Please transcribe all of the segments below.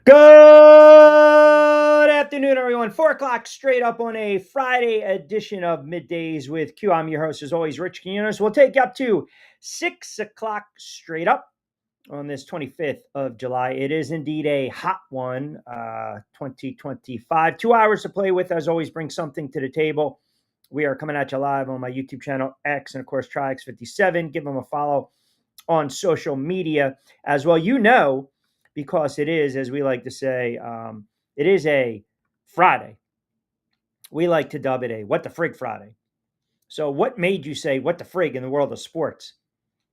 Good afternoon, everyone. 4 o'clock straight up on a Friday edition of Middays with Q. I'm your host, as always, Rich Quinones. We'll take you up to 6 o'clock straight up on this 25th of July. It is indeed a hot one, 2025. 2 hours to play with, as always, bring something to the table. We are coming at you live on my YouTube channel, X, and of course, Triax57. Give them a follow on social media as well. Because it is, as we like to say, it is a Friday. We like to dub it a What the Frig Friday. So, what made you say what the frig in the world of sports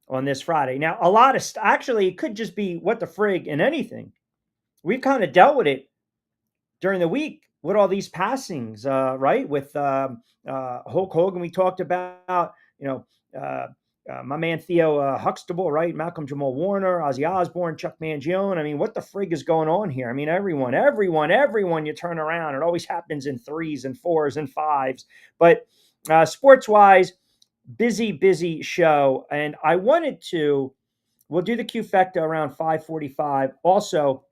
on this Friday? Now, a lot of actually, it could just be what the frig in anything. We've kind of dealt with it during the week with all these passings, right? With Hulk Hogan, we talked about, my man Theo Huxtable, right? Malcolm Jamal Warner, Ozzy Osbourne, Chuck Mangione. I mean, what the frig is going on here? I mean, everyone, you turn around. It always happens in threes and fours and fives. But sports wise, busy show. And I wanted to, we'll do the Q Fecta around 5:45. Also,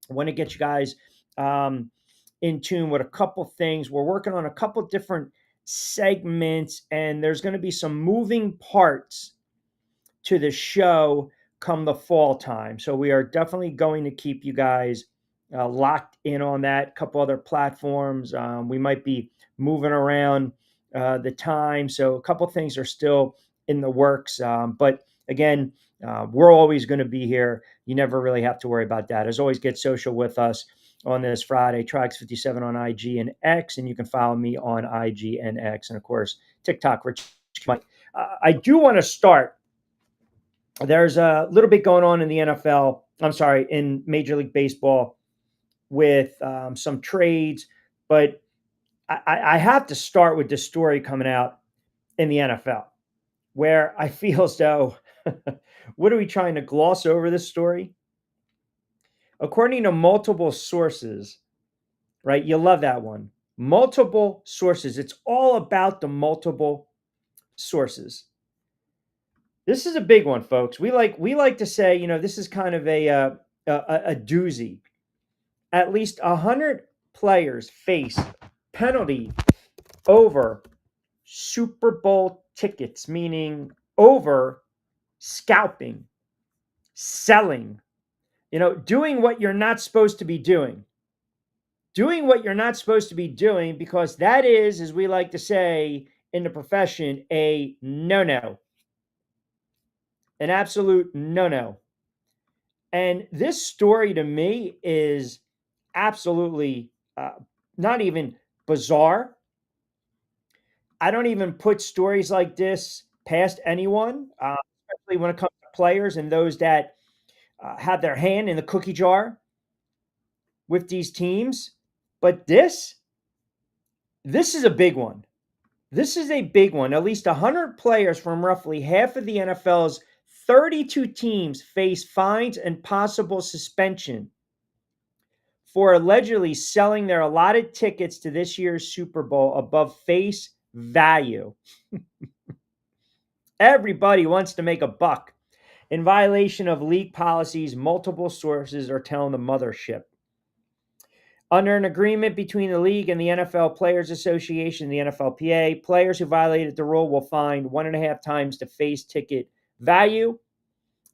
I want to get you guys in tune with a couple things. We're working on a couple different segments, and there's going to be some moving parts to the show come the fall time. So we are definitely going to keep you guys locked in on that. A couple other platforms. We might be moving around the time. So a couple things are still in the works. But again, we're always going to be here. You never really have to worry about that. As always, get social with us on this Friday. Triax57 on IG and X, and you can follow me on IG and X, and of course TikTok. Rich, I do want to start. There's a little bit going on in the NFL. I'm sorry, in Major League Baseball with some trades, but I have to start with this story coming out in the NFL, where I feel as though, what are we trying to gloss over this story? According to multiple sources, right? You love that one. Multiple sources. It's all about the multiple sources. This is a big one, folks. We like to say, this is kind of a doozy. At least 100 players face penalty over Super Bowl tickets, meaning over scalping, selling, doing what you're not supposed to be doing. Doing what you're not supposed to be doing, because that is, as we like to say in the profession, a no-no. An absolute no-no. And this story to me is absolutely not even bizarre. I don't even put stories like this past anyone, especially when it comes to players and those that have their hand in the cookie jar with these teams. But this is a big one. This is a big one. At least 100 players from roughly half of the NFL's 32 teams face fines and possible suspension for allegedly selling their allotted tickets to this year's Super Bowl above face value. Everybody wants to make a buck. In violation of league policies, multiple sources are telling the mothership. Under an agreement between the league and the NFL Players Association, the NFLPA, players who violated the rule will find 1.5 times the face ticket value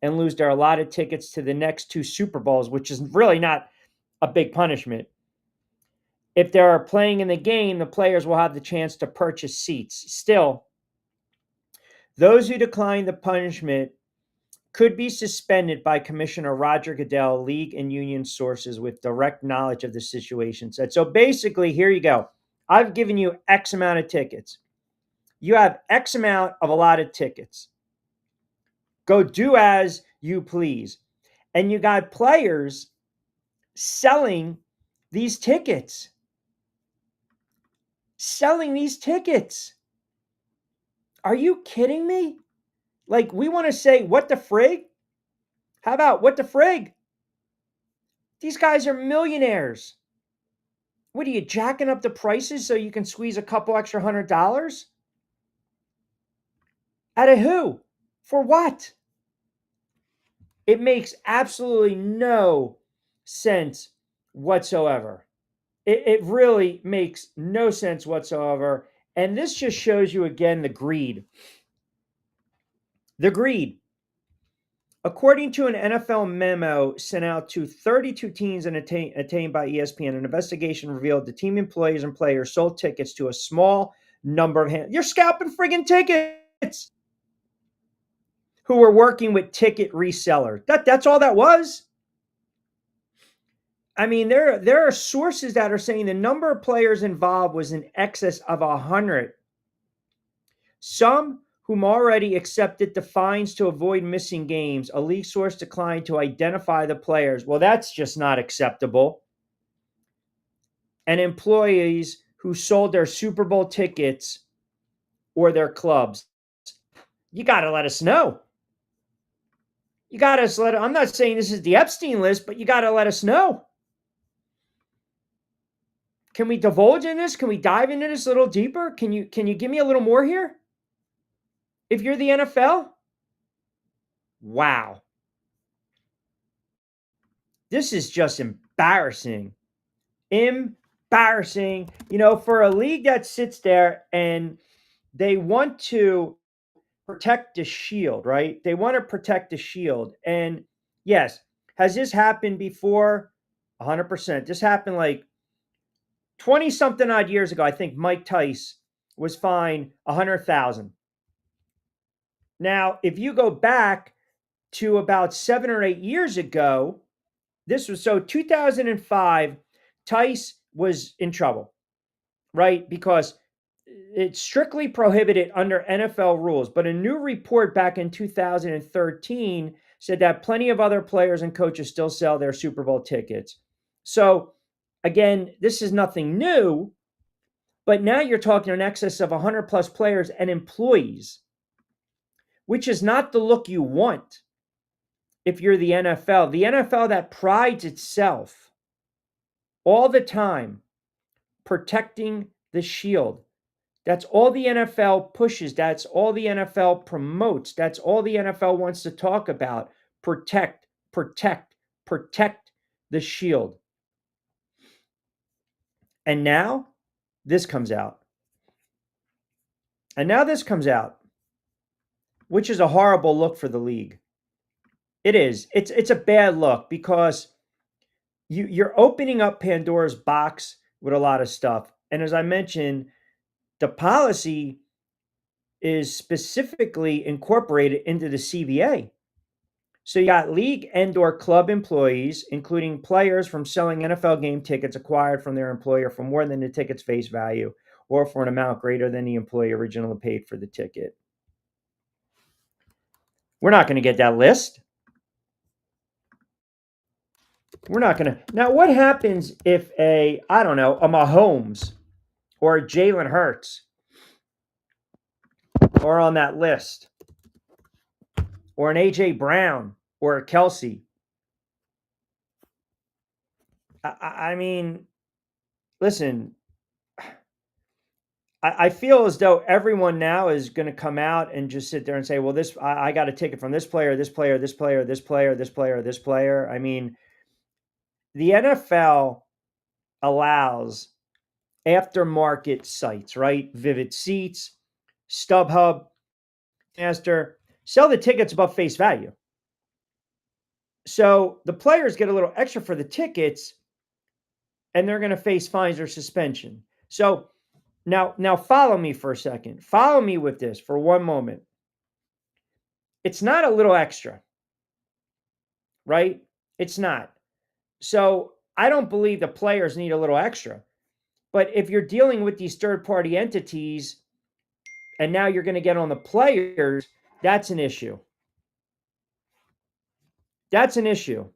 and lose their allotted tickets to the next two Super Bowls, which is really not a big punishment. If they are playing in the game, the players will have the chance to purchase seats. Still, those who decline the punishment could be suspended by Commissioner Roger Goodell, league and union sources with direct knowledge of the situation said. So basically, here you go. I've given you X amount of tickets. You have X amount of allotted tickets. Go do as you please. And you got players selling these tickets. Selling these tickets. Are you kidding me? Like, we want to say, what the frig? How about what the frig? These guys are millionaires. What are you, jacking up the prices so you can squeeze a couple extra $100? Out of who? For what? It makes absolutely no sense whatsoever. It really makes no sense whatsoever. And this just shows you again the greed. The greed. According to an NFL memo sent out to 32 teams and attained by ESPN, an investigation revealed the team employees and players sold tickets to a small number of hands. You're scalping friggin' tickets who were working with ticket resellers. That's all that was. I mean, there are sources that are saying the number of players involved was in excess of 100. Some whom already accepted the fines to avoid missing games. A league source declined to identify the players. Well, that's just not acceptable. And employees who sold their Super Bowl tickets or their clubs. You got to let us know. You got to let. I'm not saying this is the Epstein list, but you got to let us know. Can we divulge in this? Can we dive into this a little deeper? Can you give me a little more here? If you're the NFL? Wow. This is just embarrassing. Embarrassing. You know, for a league that sits there and they want to protect the shield, right? They want to protect the shield. And yes, has this happened before? 100%. This happened like 20 something odd years ago. I think Mike Tice was fined $100,000. Now, if you go back to about 7 or 8 years ago, this was so 2005, Tice was in trouble, right? Because it's strictly prohibited under NFL rules. But a new report back in 2013 said that plenty of other players and coaches still sell their Super Bowl tickets. So again, this is nothing new, but now you're talking in excess of 100 plus players and employees, which is not the look you want if you're the NFL. The NFL that prides itself all the time protecting the shield. That's all the NFL pushes. That's all the NFL promotes. That's all the NFL wants to talk about. Protect, protect, protect the shield. And now this comes out. And now this comes out, which is a horrible look for the league. It is. It's a bad look because you're opening up Pandora's box with a lot of stuff. And as I mentioned, the policy is specifically incorporated into the CBA. So you got league and/or club employees, including players, from selling NFL game tickets acquired from their employer for more than the ticket's face value or for an amount greater than the employee originally paid for the ticket. We're not going to get that list. We're not going to. Now, what happens if a Mahomes or a Jalen Hurts are on that list? Or an A.J. Brown or a Kelsey? I mean, listen, I feel as though everyone now is going to come out and just sit there and say, well, I got a ticket from this player, this player, this player, this player, this player, this player. I mean, the NFL allows aftermarket sites, right? Vivid Seats, StubHub, Master, sell the tickets above face value. So the players get a little extra for the tickets and they're going to face fines or suspension. So now follow me for a second. Follow me with this for one moment. It's not a little extra, right? It's not. So I don't believe the players need a little extra. But if you're dealing with these third-party entities and now you're going to get on the players, that's an issue. That's an issue.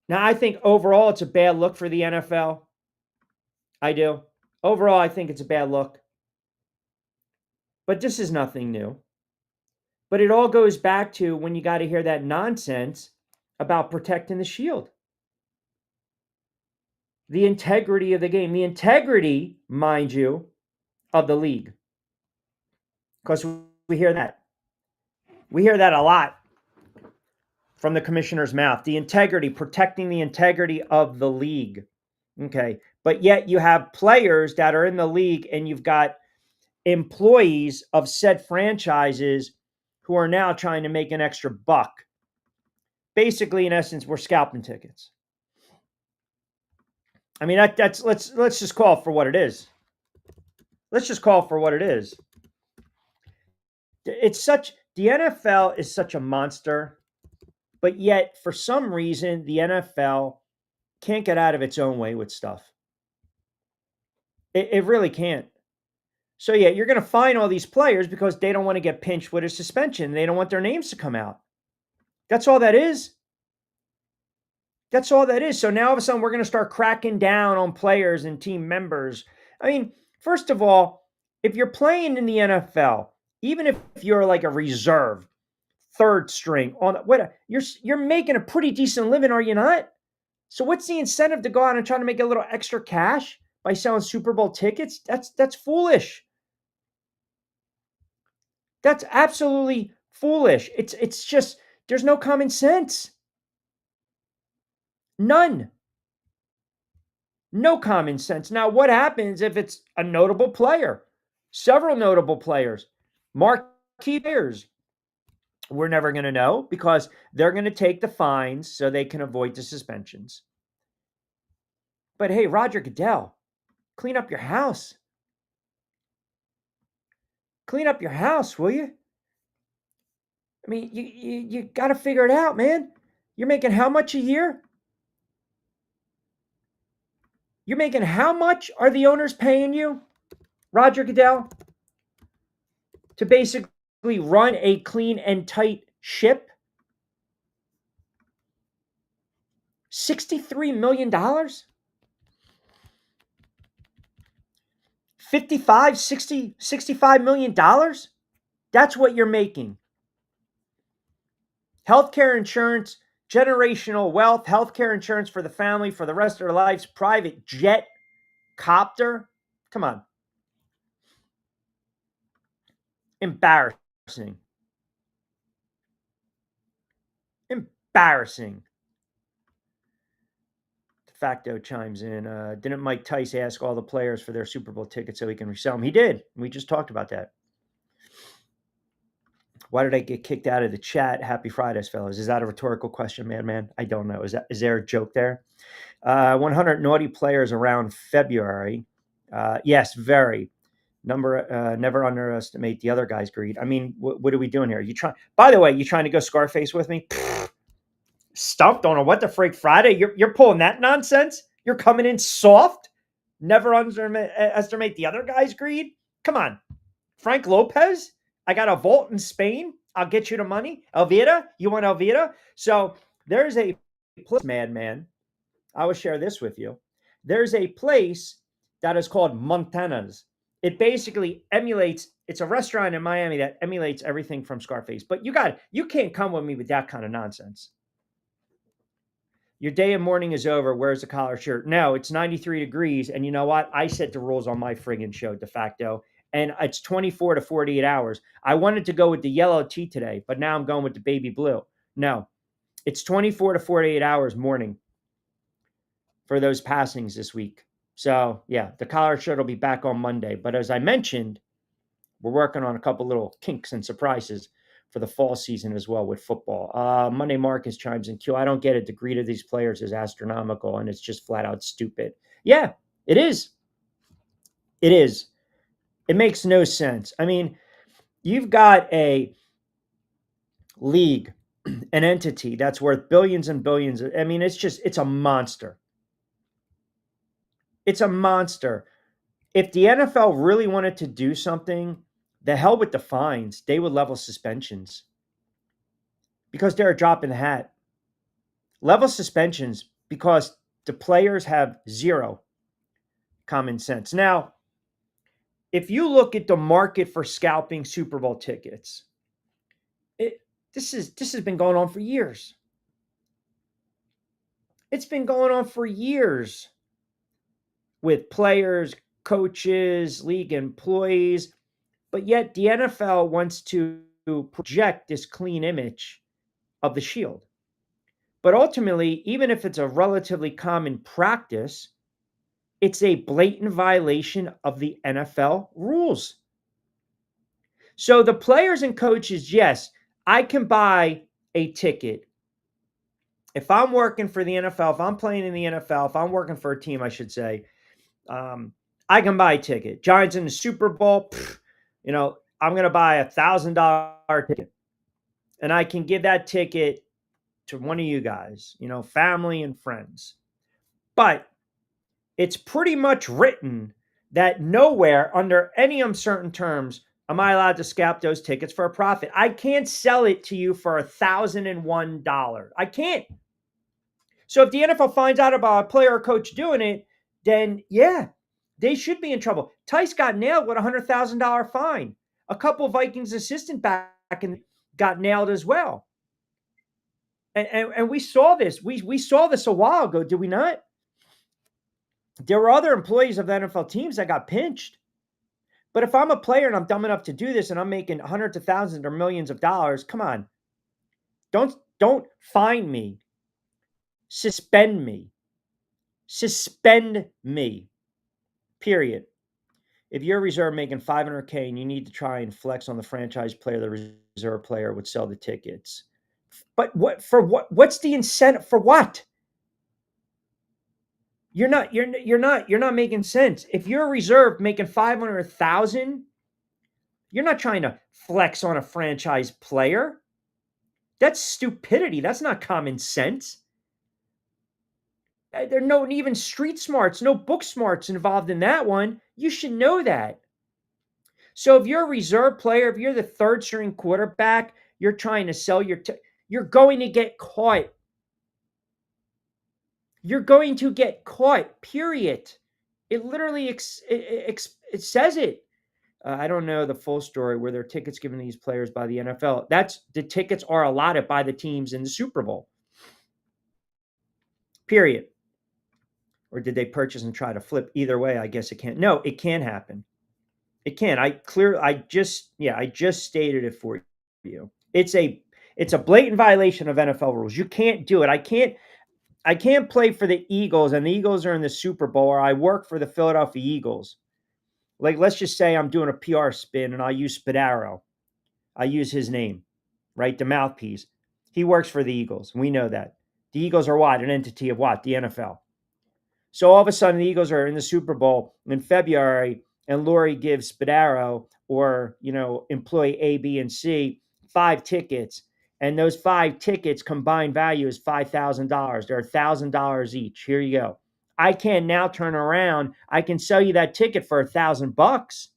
Now, I think overall it's a bad look for the NFL. I do. Overall, I think it's a bad look. But this is nothing new. But it all goes back to when you got to hear that nonsense about protecting the shield. The integrity of the game. The integrity, mind you, of the league. Because we hear that. We hear that a lot. from the commissioner's mouth. The integrity, protecting the integrity of the league. Okay. But yet you have players that are in the league and you've got employees of said franchises who are now trying to make an extra buck. Basically, in essence, we're scalping tickets. I mean, that's let's just call it for what it is. Let's just call it for what it is. It's such the NFL is such a monster, but yet for some reason the NFL can't get out of its own way with stuff. It really can't. So yeah, you're going to fine all these players because they don't want to get pinched with a suspension. They don't want their names to come out. That's all that is. That's all that is. So now all of a sudden we're going to start cracking down on players and team members. I mean, first of all, if you're playing in the NFL, even if you're like a reserve, third string on what you're making a pretty decent living, are you not? So what's the incentive to go out and try to make a little extra cash by selling Super Bowl tickets? That's foolish. That's absolutely foolish. It's just there's no common sense. None. No common sense. Now, what happens if it's a notable player? Several notable players, marquee players. We're never going to know because they're going to take the fines so they can avoid the suspensions. But hey, Roger Goodell, clean up your house. Clean up your house, will you? I mean, you got to figure it out, man. You're making how much a year? You're making how much are the owners paying you, Roger Goodell, to basically run a clean and tight ship? $63 million? 55, 60, $65 million? That's what you're making. Healthcare insurance, generational wealth, healthcare insurance for the family for the rest of their lives, private jet, copter. Come on. Embarrassing. Embarrassing. De facto chimes in. Didn't Mike Tice ask all the players for their Super Bowl tickets so he can resell them? He did. We just talked about that. Why did I get kicked out of the chat? Happy Fridays, fellas. Is that a rhetorical question, man? I don't know. Is there a joke there? 100 naughty players around February. Yes, very. Never underestimate the other guy's greed. I mean, what are we doing here? By the way, you trying to go Scarface with me? Stumped. Don't know what the freak Friday. You're pulling that nonsense. You're coming in soft. Never underestimate the other guy's greed. Come on, Frank Lopez. I got a vault in Spain. I'll get you the money. Elvira, you want Elvira? So there's a place, madman. I will share this with you. There's a place that is called Montana's. It basically emulates. It's a restaurant in Miami that emulates everything from Scarface. But you can't come with me with that kind of nonsense. Your day and morning is over. Where's the collar shirt? No, it's 93 degrees. And you know what? I set the rules on my friggin' show de facto. And it's 24 to 48 hours. I wanted to go with the yellow tee today, but now I'm going with the baby blue. No, it's 24 to 48 hours morning for those passings this week. So, yeah, the collar shirt will be back on Monday. But as I mentioned, we're working on a couple little kinks and surprises for the fall season as well with football. Monday Marcus chimes in. Q, I don't get it. The greed of these players is astronomical, and it's just flat out stupid. Yeah, it is. It is. It makes no sense. I mean, you've got a league, an entity that's worth billions and billions. I mean, it's a monster. It's a monster. If the NFL really wanted to do something, the hell with the fines. They would level suspensions because they're a drop in the hat. Level suspensions because the players have zero common sense. Now, if you look at the market for scalping Super Bowl tickets, this has been going on for years. It's been going on for years with players, coaches, league employees, but yet the NFL wants to project this clean image of the shield. But ultimately, even if it's a relatively common practice, it's a blatant violation of the NFL rules. So the players and coaches, yes, I can buy a ticket. If I'm working for the NFL, if I'm playing in the NFL, if I'm working for a team, I should say, I can buy a ticket. Giants in the Super Bowl, I'm going to buy $1,000 ticket. And I can give that ticket to one of you guys, family and friends. But it's pretty much written that nowhere under any uncertain terms am I allowed to scalp those tickets for a profit. I can't sell it to you for $1,001. I can't. So if the NFL finds out about a player or coach doing it, then yeah, they should be in trouble. Tice got nailed with a $100,000 fine. A couple of Vikings assistant back and got nailed as well. And we saw this. We saw this a while ago, did we not? There were other employees of the NFL teams that got pinched. But if I'm a player and I'm dumb enough to do this and I'm making hundreds of thousands or millions of dollars, come on. Don't fine me. Suspend me. Suspend me. Period. If you're a reserve making $500K and you need to try and flex on the franchise player, the reserve player would sell the tickets. But what's the incentive for what? You're not making sense. If you're a reserve making 500,000, you're not trying to flex on a franchise player. That's stupidity. That's not common sense. There are no even street smarts, no book smarts involved in that one. You should know that. So if you're a reserve player, if you're the third string quarterback, you're trying to sell you're going to get caught. You're going to get caught, period. It literally it says it. I don't know the full story. Were there tickets given to these players by the NFL? The tickets are allotted by the teams in the Super Bowl. Period. Or did they purchase and try to flip? Either way, I guess it can't. No, it can happen. It can. I just stated it for you. It's a blatant violation of NFL rules. You can't do it. I can't play for the Eagles and the Eagles are in the Super Bowl, or I work for the Philadelphia Eagles. Like, let's just say I'm doing a PR spin and I use Spadaro. I use his name, right? The mouthpiece. He works for the Eagles. We know that. The Eagles are what? An entity of what? The NFL. So all of a sudden the Eagles are in the Super Bowl in February and Lori gives Spadaro or, employee A, B, and C 5 tickets. And those 5 tickets combined value is $5,000. They're $1,000 each. Here you go. I can now turn around. I can sell you that ticket for $1,000.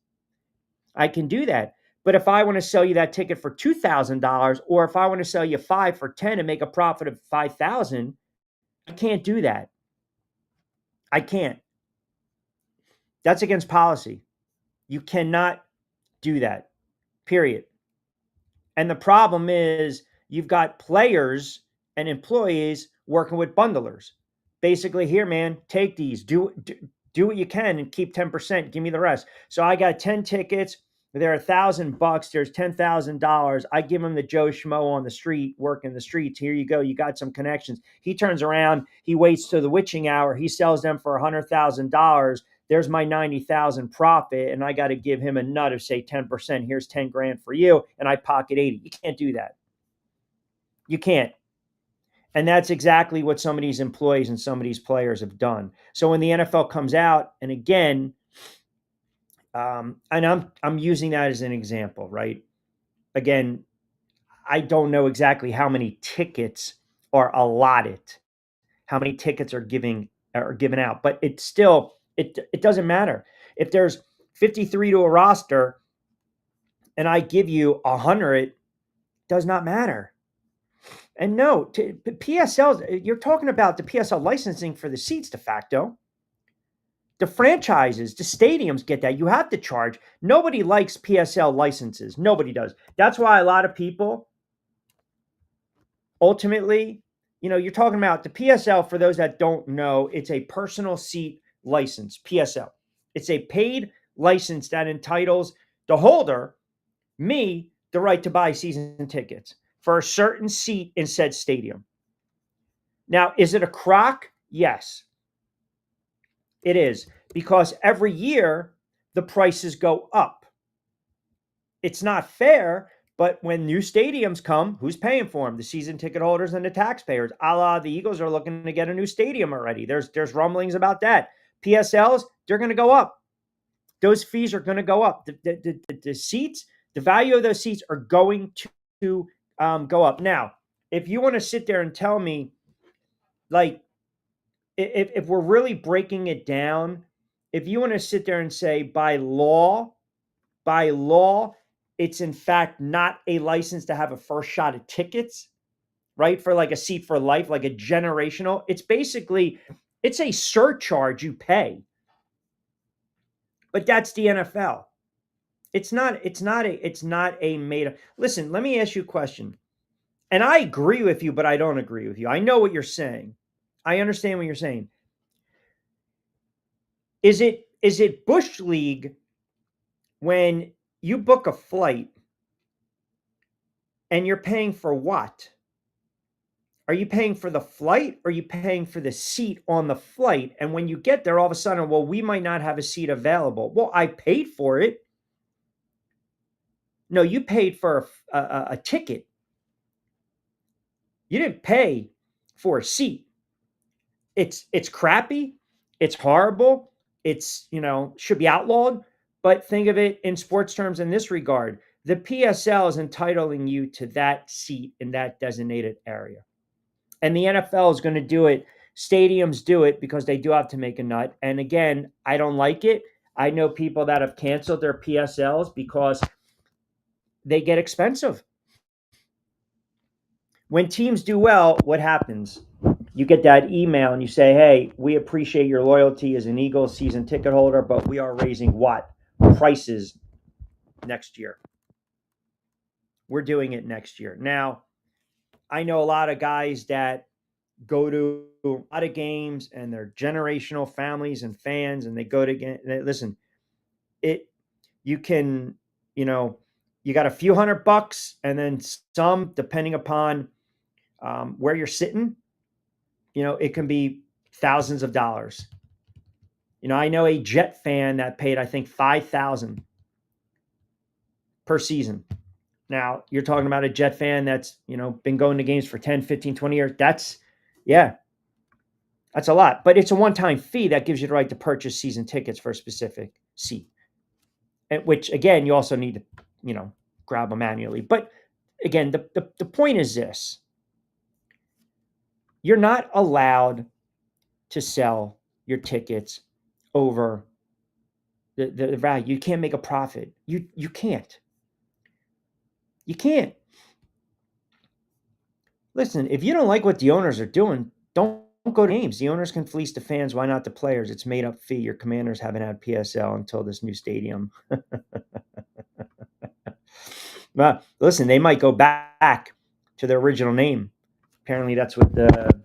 I can do that. But if I want to sell you that ticket for $2,000, or if I want to sell you 5 for 10 and make a profit of $5,000, I can't do that. I can't. That's against policy. You cannot do that. Period. And the problem is you've got players and employees working with bundlers. Basically, here, man, take these. Do what you can and keep 10%. Give me the rest. So I got 10 tickets. They're $1,000. There's $10,000. I give him the Joe Schmo on the street, working the streets. Here you go. You got some connections. He turns around. He waits till the witching hour. He sells them for $100,000. There's my 90,000 profit, and I got to give him a nut of say 10%. Here's 10 grand for you, and I pocket 80. You can't do that. You can't. And that's exactly what some of these employees and some of these players have done. So when the NFL comes out, and again, and I'm using that as an example, right? Again, I don't know exactly how many tickets are allotted, how many tickets are given out, but it's still it doesn't matter. If there's 53 to a roster and I give you 100, does not matter. And no, PSLs, you're talking about the PSL licensing for the seats de facto. The franchises, the stadiums get that. You have to charge. Nobody likes PSL licenses. Nobody does. That's why a lot of people, ultimately, you're talking about the PSL. For those that don't know, it's a personal seat license, PSL. It's a paid license that entitles the holder, me, the right to buy season tickets for a certain seat in said stadium. Now, is it a crock? Yes, it is, because every year the prices go up. It's not fair, but when new stadiums come, who's paying for them? The season ticket holders and the taxpayers. A la the Eagles are looking to get a new stadium already. There's rumblings about that. PSLs, they're going to go up. Those fees are going to go up. The seats, the value of those seats are going to go up. Now, if you want to sit there and tell me, like, if we're really breaking it down, if you want to sit there and say by law, it's in fact not a license to have a first shot at tickets, right? For like a seat for life, like a generational. It's a surcharge you pay. But that's the NFL. It's not a made up. Listen, let me ask you a question. And I agree with you, but I don't agree with you. I know what you're saying. I understand what you're saying. Is it Bush League when you book a flight and you're paying for what? Are you paying for the flight or are you paying for the seat on the flight? And when you get there, all of a sudden, well, we might not have a seat available. Well, I paid for it. No, you paid for a ticket. You didn't pay for a seat. It's crappy. It's horrible. It's, should be outlawed. But think of it in sports terms in this regard. The PSL is entitling you to that seat in that designated area. And the NFL is going to do it. Stadiums do it because they do have to make a nut. And again, I don't like it. I know people that have canceled their PSLs because they get expensive. When teams do well, what happens? You get that email and you say, hey, we appreciate your loyalty as an Eagles season ticket holder, but we are raising what? Prices next year. We're doing it next year. Now, I know a lot of guys that go to a lot of games and they're generational families and fans, and they go to listen, you can, you got a few $100 and then some, depending upon where you're sitting, it can be thousands of dollars. I know a Jet fan that paid, I think, $5,000 per season. Now, you're talking about a Jet fan that's, been going to games for 10, 15, 20 years. That's a lot. But it's a one-time fee that gives you the right to purchase season tickets for a specific seat. And which, again, you also need to, grab them manually. But again, the point is this. You're not allowed to sell your tickets over the value. You can't make a profit. You can't. You can't. Listen, if you don't like what the owners are doing, don't go to games. The owners can fleece the fans. Why not the players? It's made up fee. Your Commanders haven't had PSL until this new stadium. Well, listen, they might go back to their original name. Apparently, that's what the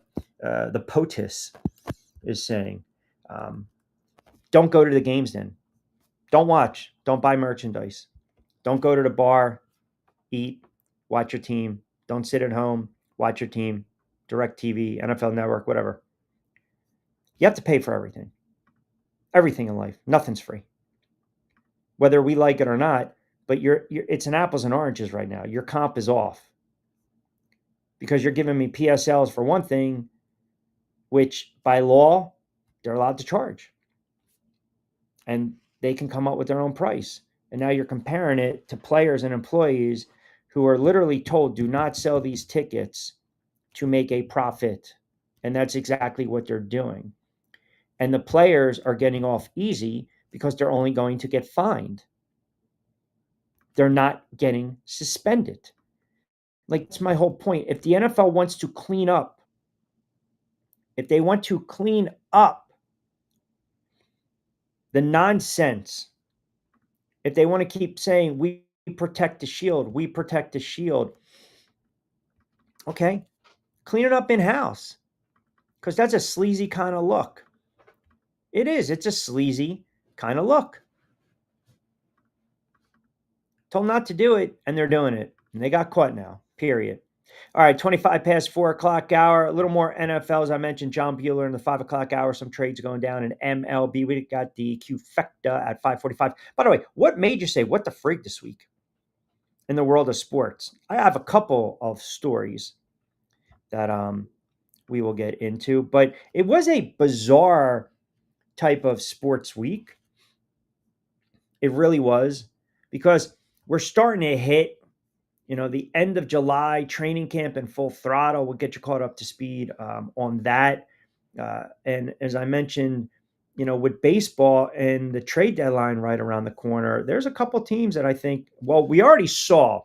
POTUS is saying. Don't go to the games then. Don't watch. Don't buy merchandise. Don't go to the bar, eat, watch your team. Don't sit at home, watch your team, DirecTV, NFL Network, whatever. You have to pay for everything. Everything in life. Nothing's free. Whether we like it or not, but it's an apples and oranges right now. Your comp is off. Because you're giving me PSLs for one thing, which by law, they're allowed to charge. And they can come up with their own price. And now you're comparing it to players and employees who are literally told, do not sell these tickets to make a profit. And that's exactly what they're doing. And the players are getting off easy because they're only going to get fined. They're not getting suspended. Like, that's my whole point. If the NFL wants to clean up, if they want to clean up the nonsense, if they want to keep saying, we protect the shield, we protect the shield, okay, clean it up in-house, because that's a sleazy kind of look. It is. It's a sleazy kind of look. Told not to do it, and they're doing it. And they got caught now, period. All right, 25 past 4 o'clock hour. A little more NFL, as I mentioned. John Bueller in the 5 o'clock hour. Some trades going down in MLB. We got the Qfecta at 5:45. By the way, what made you say what the frig this week in the world of sports? I have a couple of stories that we will get into, but it was a bizarre type of sports week. It really was, because we're starting to hit, the end of July. Training camp in full throttle. We'll get you caught up to speed on that. And as I mentioned, with baseball and the trade deadline right around the corner, there's a couple teams that I think, well, we already saw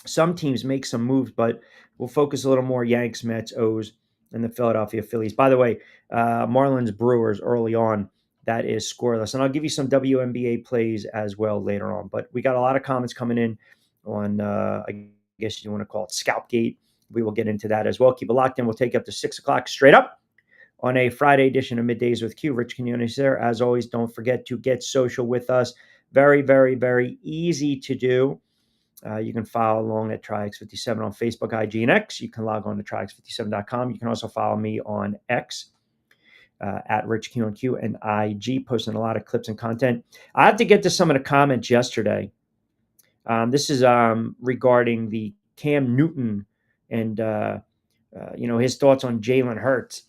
some teams make some moves, but we'll focus a little more Yanks, Mets, O's, and the Philadelphia Phillies. By the way, Marlins Brewers early on, that is scoreless. And I'll give you some WNBA plays as well later on. But we got a lot of comments coming in on, I guess you want to call it Scalpgate. We will get into that as well. Keep it locked in. We'll take you up to 6 o'clock straight up on a Friday edition of Middays with Q. Rich Quinones there. As always, don't forget to get social with us. Very, very, very easy to do. You can follow along at Triax57 on Facebook, IG, and X. You can log on to Triax57.com. You can also follow me on X at Rich Q and IG, posting a lot of clips and content. I have to get to some of the comments yesterday. This is regarding the Cam Newton and his thoughts on Jalen Hurts.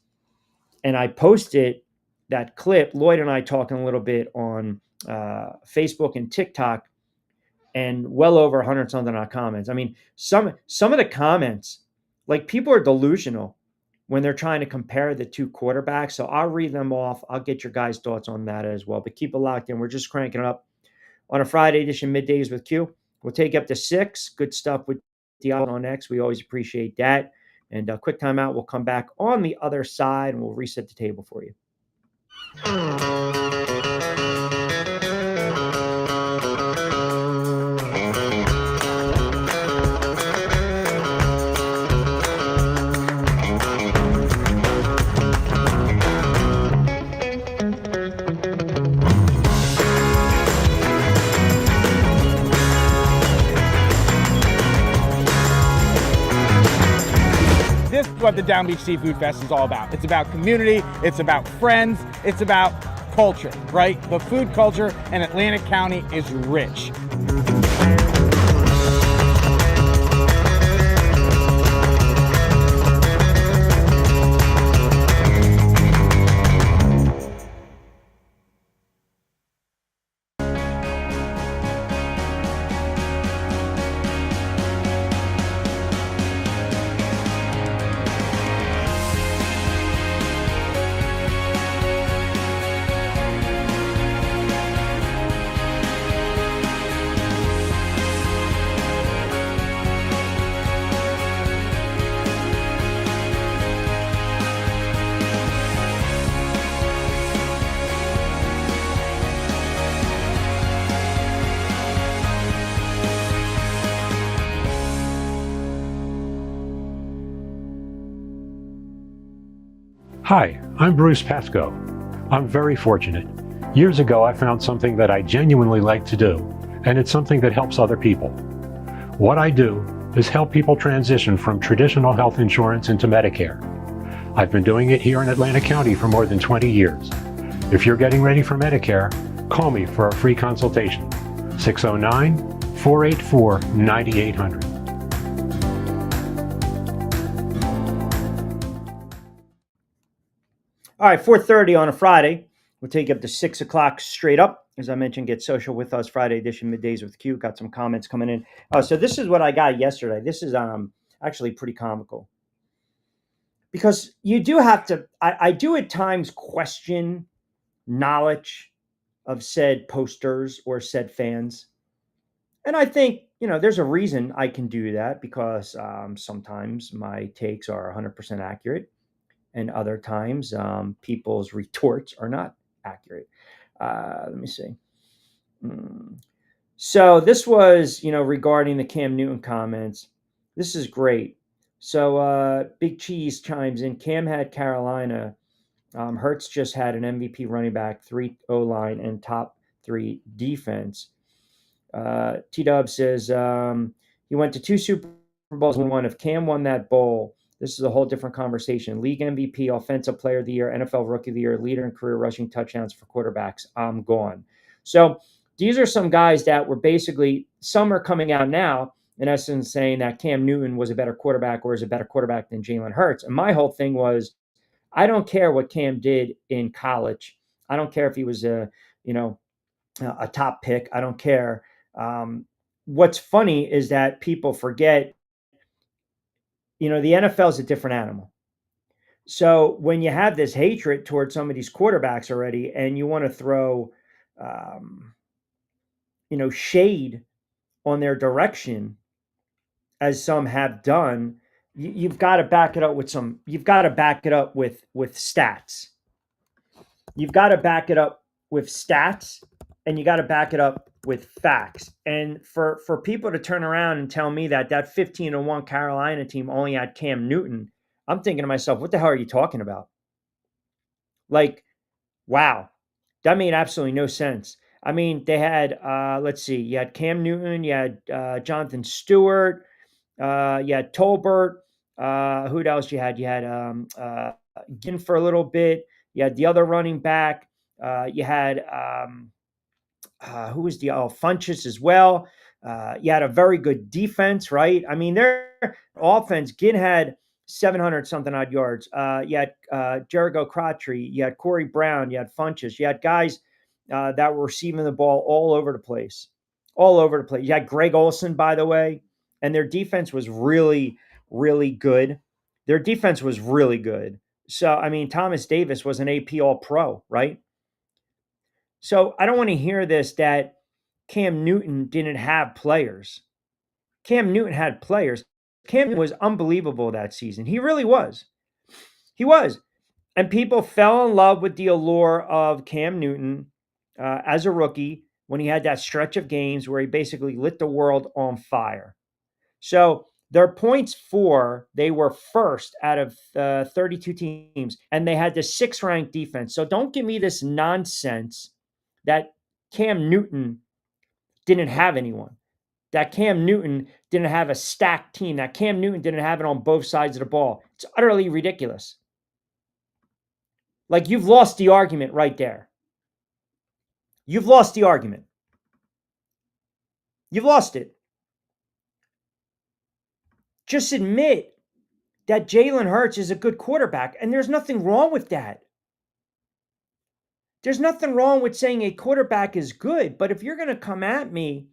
And I posted that clip, Lloyd and I talking a little bit on Facebook and TikTok, and well over 100 something on comments. I mean, some of the comments, like, people are delusional when they're trying to compare the two quarterbacks. So I'll read them off. I'll get your guys' thoughts on that as well. But keep it locked in. We're just cranking it up on a Friday edition, Middays with Q. We'll take you up to 6. Good stuff with the on X. We always appreciate that. And a quick timeout. We'll come back on the other side and we'll reset the table for you. This is what the Down Beach Seafood Fest is all about. It's about community, it's about friends, it's about culture, right? The food culture in Atlantic County is rich. Hi, I'm Bruce Pascoe. I'm very fortunate. Years ago, I found something that I genuinely like to do, and it's something that helps other people. What I do is help people transition from traditional health insurance into Medicare. I've been doing it here in Atlantic County for more than 20 years. If you're getting ready for Medicare, call me for a free consultation. 609-484-9800. All right, 4:30 on a Friday. We'll take you up to 6 o'clock straight up. As I mentioned, get social with us, Friday edition, Middays with Q. Got some comments coming in. So this is what I got yesterday. This is actually pretty comical. Because you do have to, I do at times question knowledge of said posters or said fans. And I think, there's a reason I can do that, because sometimes my takes are 100% accurate. And other times, people's retorts are not accurate. Let me see. So this was, regarding the Cam Newton comments. This is great. So Big Cheese chimes in. Cam had Carolina. Hurts just had an MVP running back, 3 O-line, and top 3 defense. T-Dub says he went to 2 Super Bowls we won. If Cam won that bowl, this is a whole different conversation. League MVP, Offensive Player of the Year, NFL Rookie of the Year, leader in career rushing touchdowns for quarterbacks. I'm gone. So these are some guys that were basically, some are coming out now, in essence, saying that Cam Newton was a better quarterback or is a better quarterback than Jalen Hurts. And my whole thing was, I don't care what Cam did in college. I don't care if he was a top pick. I don't care. What's funny is that people forget, the NFL is a different animal. So when you have this hatred towards some of these quarterbacks already, and you want to throw, shade on their direction, as some have done, you've got to back it up with with stats. You've got to back it up with stats, and you got to back it up with facts. And for people to turn around and tell me that 15-1 Carolina team only had Cam Newton, I'm thinking to myself, what the hell are you talking about? Like, wow, that made absolutely no sense. I mean, they had, let's see, you had Cam Newton, you had Jonathan Stewart, you had Tolbert. Who else you had? You had Ginn for a little bit. You had the other running back. You had who was the Funchess as well. You had a very good defense, right? I mean, their offense, Ginn had 700 something odd yards. You had Jericho Crabtree. You had Corey Brown. You had Funchess. You had guys that were receiving the ball all over the place. All over the place. You had Greg Olsen, by the way, and their defense was really, really good. Their defense was really good. So, I mean, Thomas Davis was an AP All-Pro, right? So I don't want to hear this that Cam Newton didn't have players. Cam Newton had players. Cam Newton was unbelievable that season. He really was. He was. And people fell in love with the allure of Cam Newton as a rookie when he had that stretch of games where he basically lit the world on fire. So their points they were first out of 32 teams, and they had the 6th ranked defense. So don't give me this nonsense that Cam Newton didn't have anyone, that Cam Newton didn't have a stacked team, that Cam Newton didn't have it on both sides of the ball. It's utterly ridiculous. Like, you've lost the argument right there. You've lost the argument. You've lost it. Just admit that Jalen Hurts is a good quarterback, and there's nothing wrong with that. There's nothing wrong with saying a quarterback is good, but if you're going to come at me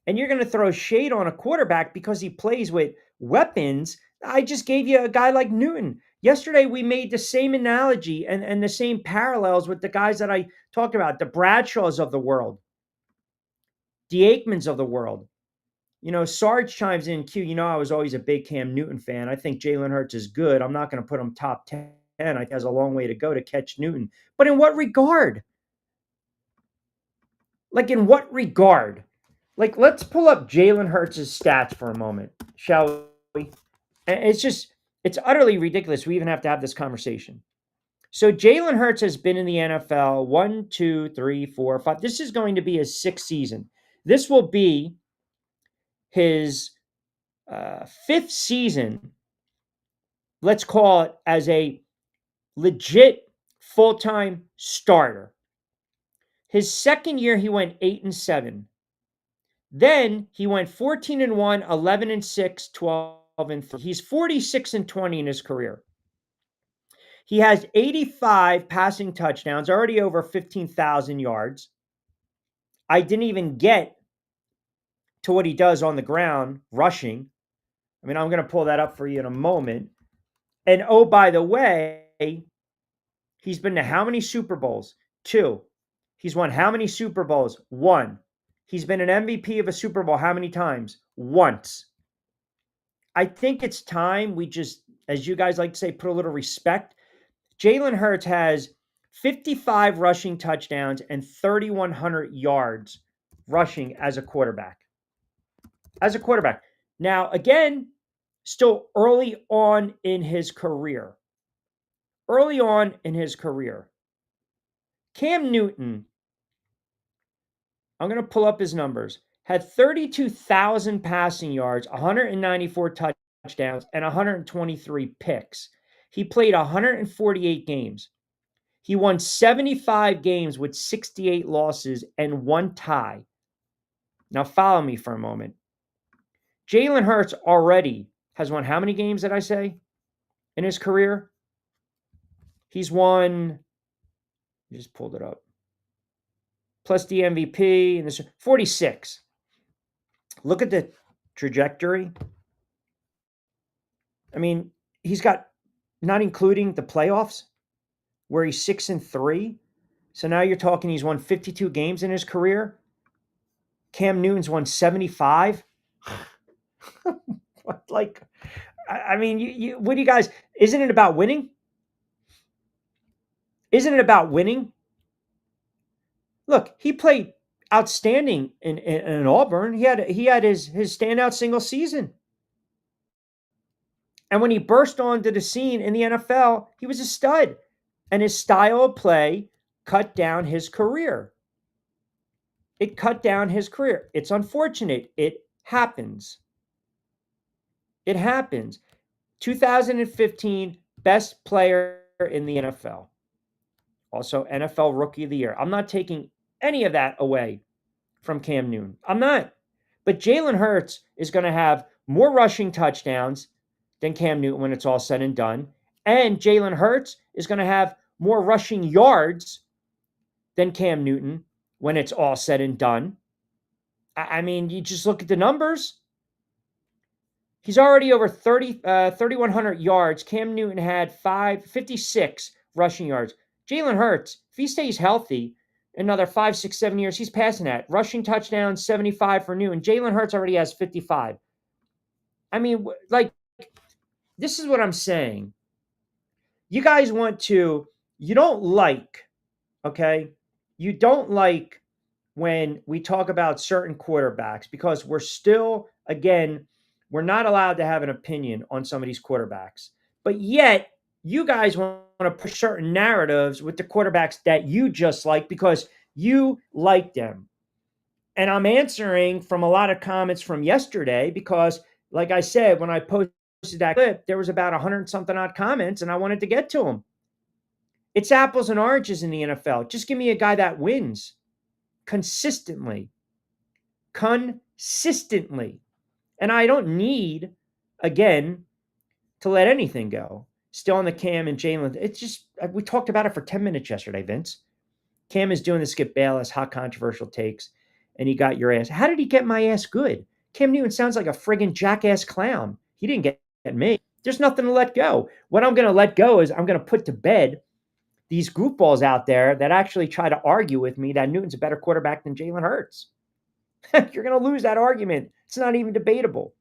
and you're going to throw shade on a quarterback because he plays with weapons, I just gave you a guy like Newton. Yesterday, we made the same analogy and the same parallels with the guys that I talked about, the Bradshaws of the world, the Aikmans of the world. Sarge chimes in, Q, I was always a big Cam Newton fan. I think Jalen Hurts is good. I'm not going to put him top 10. I think has a long way to go to catch Newton. But in what regard? Like, in what regard? Like, let's pull up Jalen Hurts' stats for a moment, shall we? And it's utterly ridiculous we even have to have this conversation. So Jalen Hurts has been in the NFL 1, 2, 3, 4, 5. This is going to be his 6th season. This will be his 5th season, let's call it, as a legit full-time starter. His 2nd year, he went 8-7. Then he went 14-1, 11-6, 12-3. He's 46-20 in his career. He has 85 passing touchdowns, already over 15,000 yards. I didn't even get to what he does on the ground, rushing. I mean, I'm going to pull that up for you in a moment. And oh, by the way, he's been to how many Super Bowls? 2. He's won how many Super Bowls? 1. He's been an MVP of a Super Bowl how many times? Once. I think it's time we just, as you guys like to say, put a little respect. Jalen Hurts has 55 rushing touchdowns and 3,100 yards rushing as a quarterback. As a quarterback. Now, again, still early on in his career. Early on in his career. Cam Newton, I'm going to pull up his numbers. had 32,000 passing yards, 194 touchdowns, and 123 picks. He played 148 games. He won 75 games with 68 losses and 1 tie. Now follow me for a moment. Jalen Hurts already has won how many games did I say in his career? He's won, I just pulled it up, plus the MVP, and this 46. Look at the trajectory. I mean, he's got, not including the playoffs, where he's 6-3. So now you're talking he's won 52 games in his career. Cam Newton's won 75. Like, I mean, what do you guys, isn't it about winning? Isn't it about winning? Look, he played outstanding in Auburn. He had his standout single season. And when he burst onto the scene in the NFL, he was a stud. And his style of play cut down his career. It cut down his career. It's unfortunate. It happens. It happens. 2015, best player in the NFL. Also, NFL Rookie of the Year. I'm not taking any of that away from Cam Newton. I'm not. But Jalen Hurts is going to have more rushing touchdowns than Cam Newton when it's all said and done. And Jalen Hurts is going to have more rushing yards than Cam Newton when it's all said and done. I mean, you just look at the numbers. He's already over 3,100 yards. Cam Newton had 56 rushing yards. Jalen Hurts, if he stays healthy, another 5, 6, 7 years, he's passing that. Rushing touchdowns, 75 for Newton. Jalen Hurts already has 55. I mean, like, this is what I'm saying. You guys you don't like, okay? You don't like when we talk about certain quarterbacks because we're still, again, we're not allowed to have an opinion on some of these quarterbacks. But yet, you guys want to push certain narratives with the quarterbacks that you just like because you like them. And I'm answering from a lot of comments from yesterday because, like I said, when I posted that clip, there was about 100-something odd comments, and I wanted to get to them. It's apples and oranges in the NFL. Just give me a guy that wins consistently. Consistently. And I don't need, again, to let anything go. Still on the Cam and Jalen. It's just, we talked about it for 10 minutes yesterday, Vince. Cam is doing the Skip Bayless, hot controversial takes, and he got your ass. How did he get my ass good? Cam Newton sounds like a friggin' jackass clown. He didn't get me. There's nothing to let go. What I'm going to let go is I'm going to put to bed these goofballs out there that actually try to argue with me that Newton's a better quarterback than Jalen Hurts. You're going to lose that argument. It's not even debatable.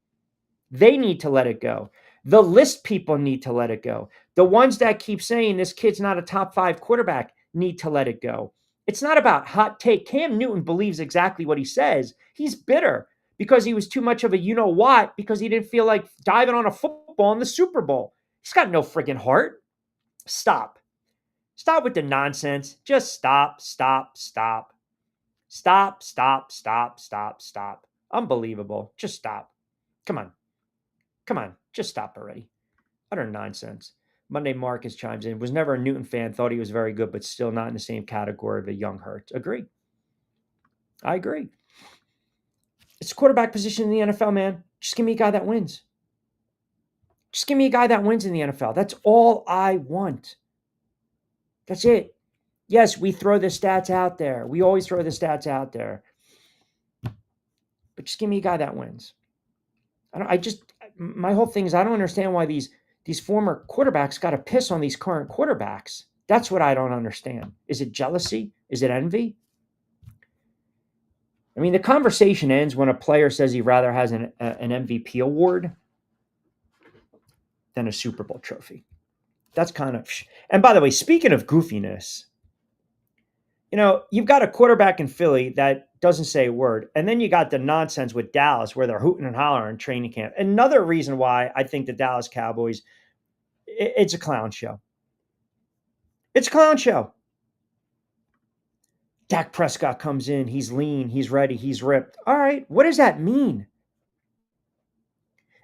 They need to let it go. The list people need to let it go. The ones that keep saying this kid's not a top 5 quarterback need to let it go. It's not about hot take. Cam Newton believes exactly what he says. He's bitter because he was too much of a you-know-what because he didn't feel like diving on a football in the Super Bowl. He's got no friggin' heart. Stop. Stop with the nonsense. Just stop. Unbelievable. Just stop. Come on. Just stop already. Utter nonsense. Monday Marcus chimes in. Was never a Newton fan. Thought he was very good, but still not in the same category of a young Hurts. Agree. I agree. It's a quarterback position in the NFL, man. Just give me a guy that wins. Just give me a guy that wins in the NFL. That's all I want. That's it. Yes, we throw the stats out there. We always throw the stats out there. But just give me a guy that wins. My whole thing is I don't understand why these former quarterbacks got to piss on these current quarterbacks. That's what I don't understand. Is it jealousy? Is it envy? I mean, the conversation ends when a player says he rather has an MVP award than a Super Bowl trophy. That's kind of... And by the way, speaking of goofiness, you've got a quarterback in Philly that doesn't say a word. And then you got the nonsense with Dallas where they're hooting and hollering in training camp. Another reason why I think the Dallas Cowboys, it's a clown show. It's a clown show. Dak Prescott comes in. He's lean. He's ready. He's ripped. All right. What does that mean?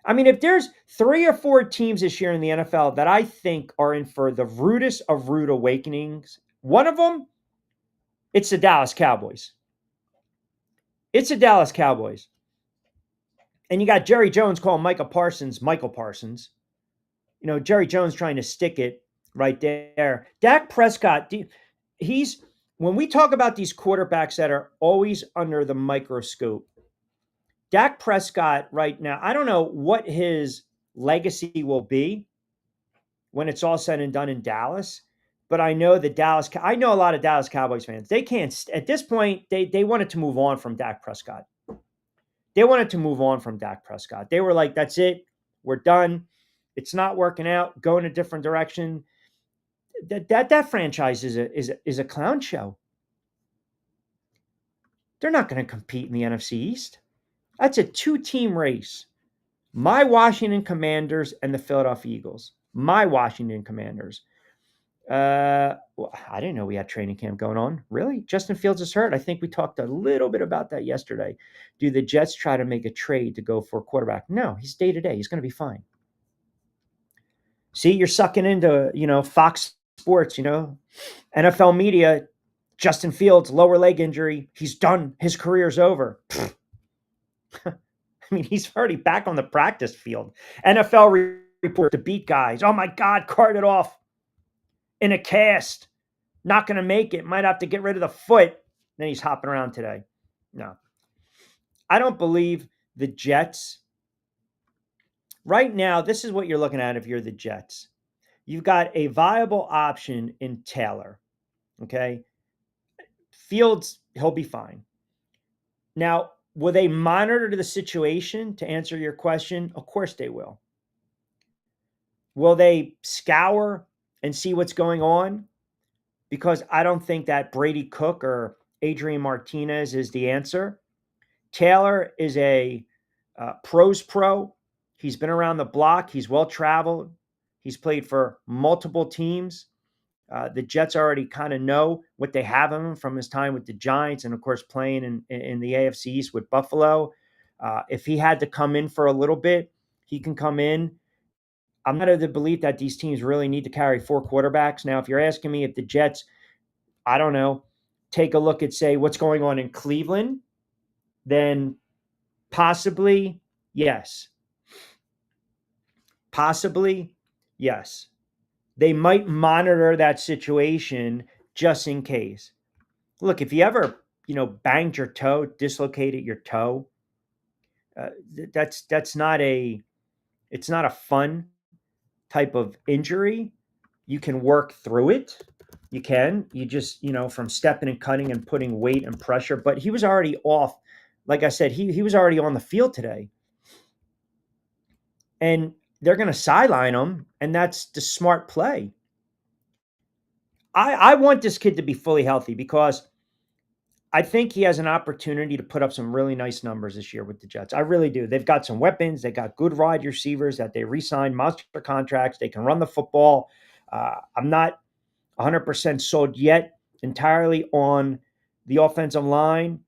I mean, if there's 3 or 4 teams this year in the NFL that I think are in for the rudest of rude awakenings, one of them, it's the Dallas Cowboys. It's the Dallas Cowboys. And you got Jerry Jones calling Michael Parsons. Jerry Jones trying to stick it right there. Dak Prescott, when we talk about these quarterbacks that are always under the microscope, Dak Prescott right now, I don't know what his legacy will be when it's all said and done in Dallas, but I know I know a lot of Dallas Cowboys fans. They can't, at this point, they wanted to move on from Dak Prescott. They wanted to move on from Dak Prescott. They were like, that's it. We're done. It's not working out. Go in a different direction. That franchise is a clown show. They're not going to compete in the NFC East. That's a 2-team race. My Washington Commanders and the Philadelphia Eagles. My Washington Commanders. Well, I didn't know we had training camp going on. Really? Justin Fields is hurt. I think we talked a little bit about that yesterday. Do the Jets try to make a trade to go for a quarterback? No, he's day-to-day. He's going to be fine. See, you're sucking into, Fox Sports, NFL media. Justin Fields, lower leg injury. He's done. His career's over. I mean, he's already back on the practice field. NFL report to beat guys. Oh, my God, carted off in a cast. Not going to make it. Might have to get rid of the foot. Then he's hopping around today. No. I don't believe the Jets. Right now, this is what you're looking at if you're the Jets. You've got a viable option in Taylor. Okay? Fields, he'll be fine. Now, will they monitor the situation to answer your question? Of course they will. Will they scour and see what's going on? Because I don't think that Brady Cook or Adrian Martinez is the answer. Taylor is a pros pro. He's been around the block. He's well-traveled. He's played for multiple teams. The Jets already kind of know what they have of him from his time with the Giants and, of course, playing in the AFC East with Buffalo. If he had to come in for a little bit, he can come in. I'm not of the belief that these teams really need to carry 4 quarterbacks. Now, if you're asking me if the Jets, I don't know, take a look at, say, what's going on in Cleveland, then possibly, yes. Possibly, yes. They might monitor that situation just in case. Look, if you ever, banged your toe, dislocated your toe, it's not a fun type of injury. You can work through it. You can. You just, from stepping and cutting and putting weight and pressure. But he was already off. Like I said, he was already on the field today. And they're going to sideline him, and that's the smart play. I want this kid to be fully healthy because I think he has an opportunity to put up some really nice numbers this year with the Jets. I really do. They've got some weapons. They got good wide receivers that they re-signed, monster contracts. They can run the football. I'm not 100% sold yet entirely on the offensive line.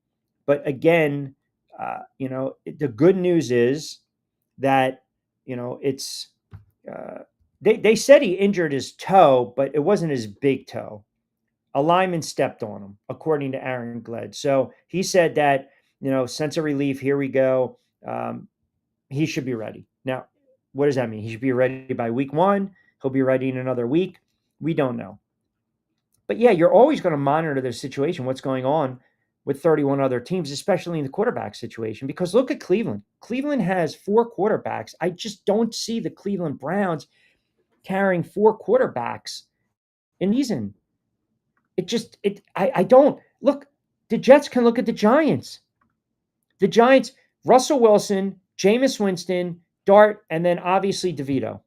But again, the good news is that, it's they said he injured his toe, but it wasn't his big toe. A lineman stepped on him, according to Aaron Gled. So he said that, sense of relief, here we go. He should be ready. Now, what does that mean? He should be ready by week 1. He'll be ready in another week. We don't know. But yeah, you're always going to monitor the situation, what's going on with 31 other teams, especially in the quarterback situation, because look at Cleveland. Cleveland has 4 quarterbacks. I just don't see the Cleveland Browns carrying 4 quarterbacks in season. I don't. Look, the Jets can look at the Giants. The Giants, Russell Wilson, Jameis Winston, Dart, and then obviously DeVito.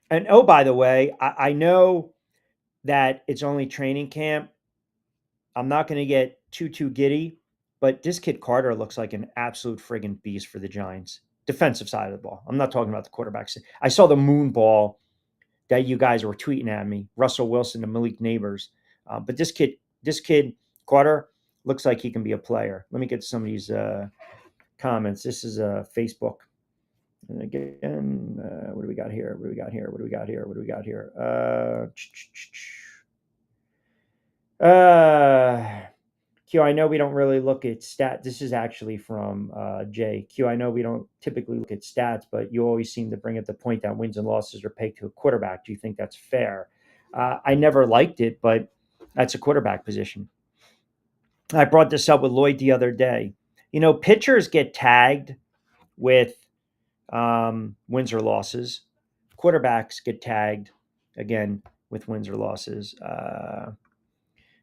And oh, by the way, I know that it's only training camp. I'm not going to get too giddy, but this kid Carter looks like an absolute friggin' beast for the Giants. Defensive side of the ball. I'm not talking about the quarterbacks. I saw the moon ball that you guys were tweeting at me, Russell Wilson and Malik Neighbors. But this kid, Carter, looks like he can be a player. Let me get some of these comments. This is Facebook. And again, what do we got here? Q, I know we don't really look at stats. This is actually from Jay. Q, I know we don't typically look at stats, but you always seem to bring up the point that wins and losses are pegged to a quarterback. Do you think that's fair? I never liked it, but that's a quarterback position. I brought this up with Lloyd the other day. Pitchers get tagged with wins or losses. Quarterbacks get tagged, again, with wins or losses.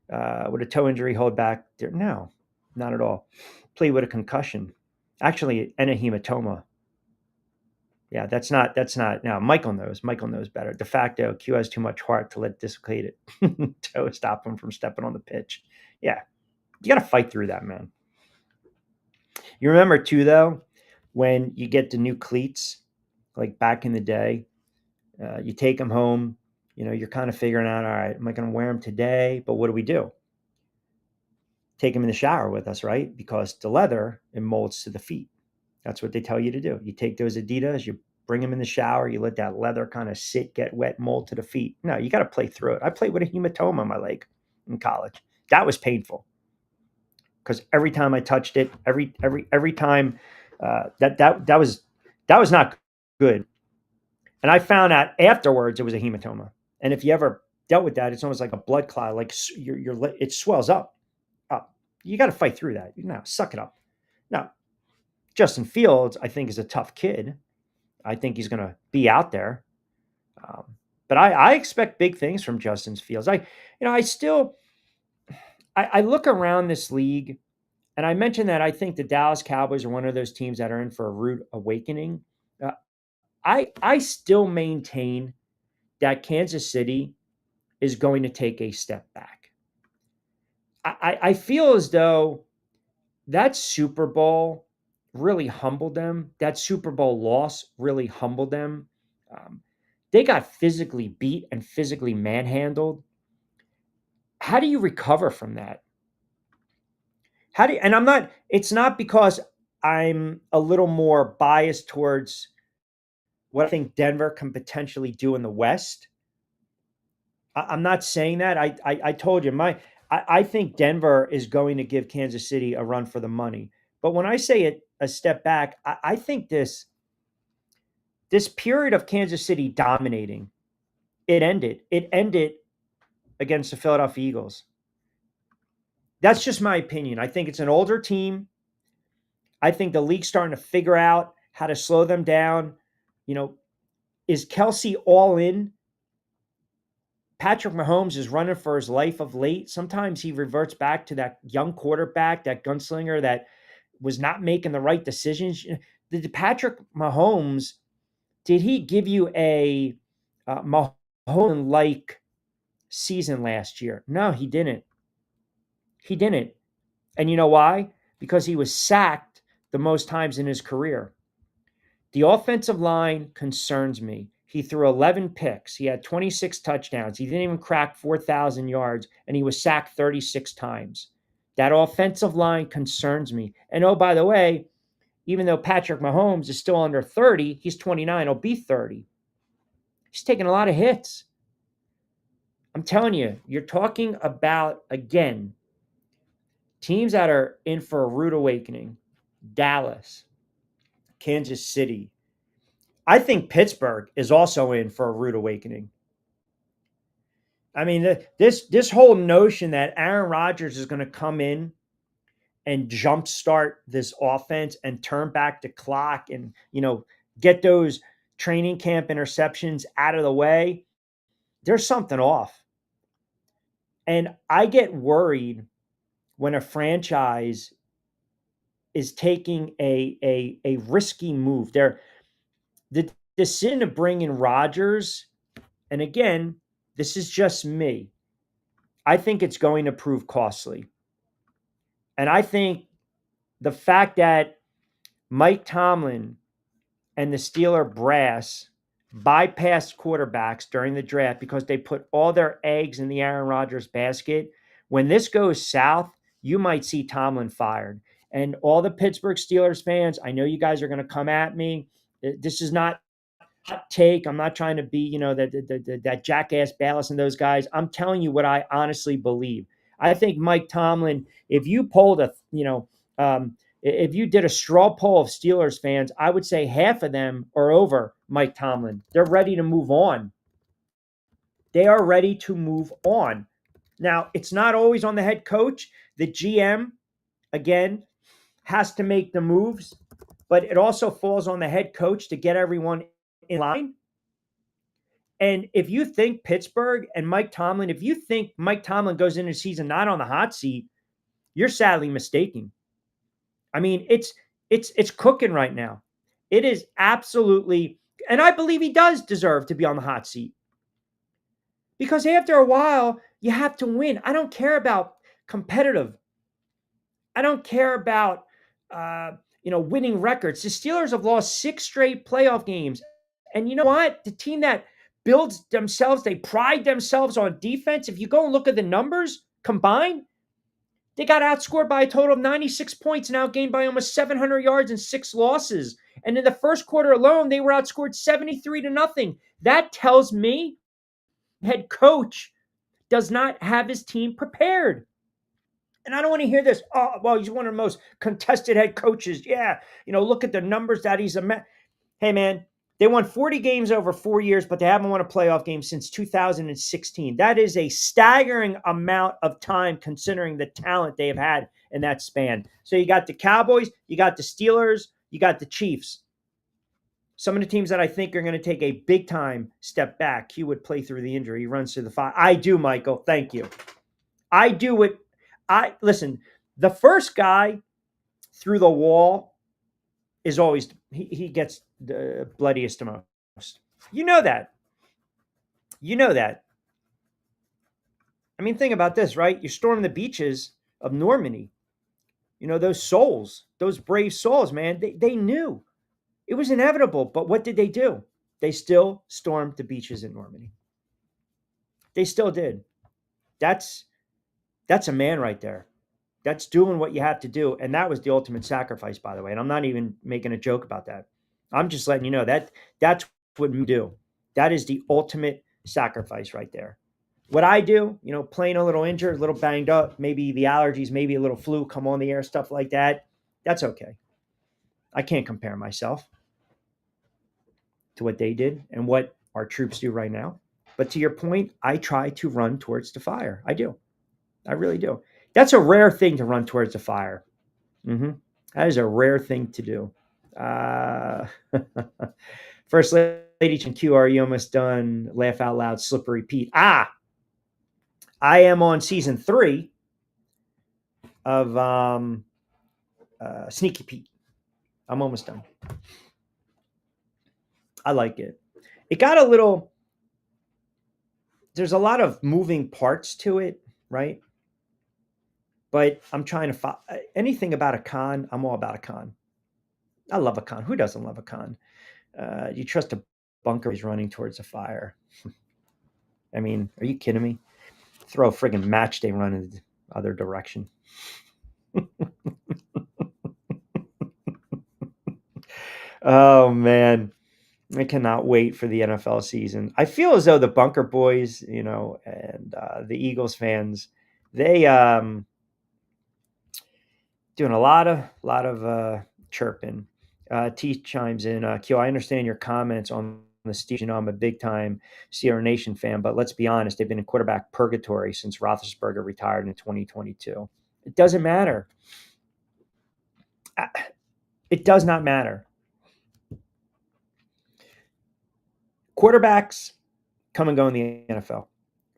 Would a toe injury hold back? No, not at all. Play with a concussion, actually, and a hematoma. Yeah, that's not. Now, Michael knows better. De facto, Q has too much heart to let dislocated toe stop him from stepping on the pitch. Yeah, you got to fight through that, man. You remember too, though, when you get the new cleats, like back in the day, you take them home. You're kind of figuring out, all right, am I going to wear them today? But what do? Take them in the shower with us, right? Because the leather, it molds to the feet. That's what they tell you to do. You take those Adidas, you bring them in the shower, you let that leather kind of sit, get wet, mold to the feet. No, you got to play through it. I played with a hematoma on my leg in college. That was painful because every time I touched it, every time that was not good. And I found out afterwards it was a hematoma. And if you ever dealt with that, it's almost like a blood clot. Like it swells up. You got to fight through that. Suck it up. Now, Justin Fields, I think, is a tough kid. I think he's going to be out there. But I expect big things from Justin Fields. I look around this league, and I mentioned that I think the Dallas Cowboys are one of those teams that are in for a rude awakening. I still maintain that Kansas City is going to take a step back. I feel as though that Super Bowl really humbled them. That Super Bowl loss really humbled them. They got physically beat and physically manhandled. How do you recover from that? It's not because I'm a little more biased towards what I think Denver can potentially do in the West. I'm not saying that. I told you, I think Denver is going to give Kansas City a run for the money. But when I say a step back, I think this period of Kansas City dominating, it ended. It ended against the Philadelphia Eagles. That's just my opinion. I think it's an older team. I think the league's starting to figure out how to slow them down. Is Kelsey all in? Patrick Mahomes is running for his life of late. Sometimes he reverts back to that young quarterback, that gunslinger that was not making the right decisions. Did Patrick Mahomes, did he give you a Mahomes-like season last year? No, he didn't. He didn't. And you know why? Because he was sacked the most times in his career. The offensive line concerns me. He threw 11 picks. He had 26 touchdowns. He didn't even crack 4,000 yards, and he was sacked 36 times. That offensive line concerns me. And oh, by the way, even though Patrick Mahomes is still under 30, he's 29, he'll be 30. He's taking a lot of hits. I'm telling you, you're talking about, again, teams that are in for a rude awakening. Dallas, Kansas City. I think Pittsburgh is also in for a rude awakening. I mean, this whole notion that Aaron Rodgers is going to come in and jumpstart this offense and turn back the clock and, get those training camp interceptions out of the way, there's something off. And I get worried when a franchise is taking a risky move. The decision to bring in Rodgers, and again, this is just me, I think it's going to prove costly. And I think the fact that Mike Tomlin and the Steeler brass bypassed quarterbacks during the draft because they put all their eggs in the Aaron Rodgers basket. When this goes south, you might see Tomlin fired. And all the Pittsburgh Steelers fans, I know you guys are going to come at me. This is not hot take. I'm not trying to be, that jackass Bayless and those guys. I'm telling you what I honestly believe. I think Mike Tomlin, if you polled if you did a straw poll of Steelers fans, I would say half of them are over Mike Tomlin. They're ready to move on. They are ready to move on. Now, it's not always on the head coach. The GM, again, has to make the moves, but it also falls on the head coach to get everyone in line. And if you think Pittsburgh and Mike Tomlin, if you think Mike Tomlin goes into the season not on the hot seat, you're sadly mistaken. I mean, it's cooking right now. It is absolutely, and I believe he does deserve to be on the hot seat. Because after a while, you have to win. I don't care about competitive. I don't care about winning records. The Steelers have lost 6 straight playoff games. And you know what? The team that builds themselves, they pride themselves on defense. If you go and look at the numbers combined, they got outscored by a total of 96 points and outgained by almost 700 yards and 6 losses. And in the first quarter alone, they were outscored 73-0. That tells me head coach does not have his team prepared. And I don't want to hear this. Oh, well, he's one of the most contested head coaches. Yeah, look at the numbers that he's a. Hey, man, they won 40 games over 4 years, but they haven't won a playoff game since 2016. That is a staggering amount of time considering the talent they have had in that span. So you got the Cowboys, you got the Steelers, you got the Chiefs. Some of the teams that I think are going to take a big time step back. He would play through the injury. He runs through the fire. I do, Michael. Thank you. I do it. Listen, the first guy through the wall is always, he gets the bloodiest the most. You know that. I mean, think about this, right? You're storming the beaches of Normandy. Those souls, those brave souls, man, they knew. It was inevitable, but what did they do? They still stormed the beaches in Normandy. They still did. That's a man right there. That's doing what you have to do. And that was the ultimate sacrifice, by the way. And I'm not even making a joke about that. I'm just letting you know that's what we do. That is the ultimate sacrifice right there. What I do, playing a little injured, a little banged up, maybe the allergies, maybe a little flu, come on the air, stuff like that. That's okay. I can't compare myself to what they did and what our troops do right now. But to your point, I try to run towards the fire. I do. I really do. That's a rare thing to run towards the fire. That is a rare thing to do. First Lady Q, are you almost done? Laugh out loud, slippery Pete. I am on season 3 of Sneaky Pete. I'm almost done. I like it. It got a little, there's a lot of moving parts to it, right? But I'm trying to find anything about a con. I'm all about a con. I love a con. Who doesn't love a con? You trust a bunker is running towards a fire. I mean, are you kidding me? Throw a friggin' match, they run in the other direction. Oh, man. I cannot wait for the NFL season. I feel as though the Bunker Boys, and the Eagles fans, they doing a lot of chirping. T chimes in. Q, I understand your comments on the Steve. I'm a big time Sierra Nation fan, but let's be honest, they've been in quarterback purgatory since Roethlisberger retired in 2022. It doesn't matter. It does not matter. Quarterbacks come and go in the NFL.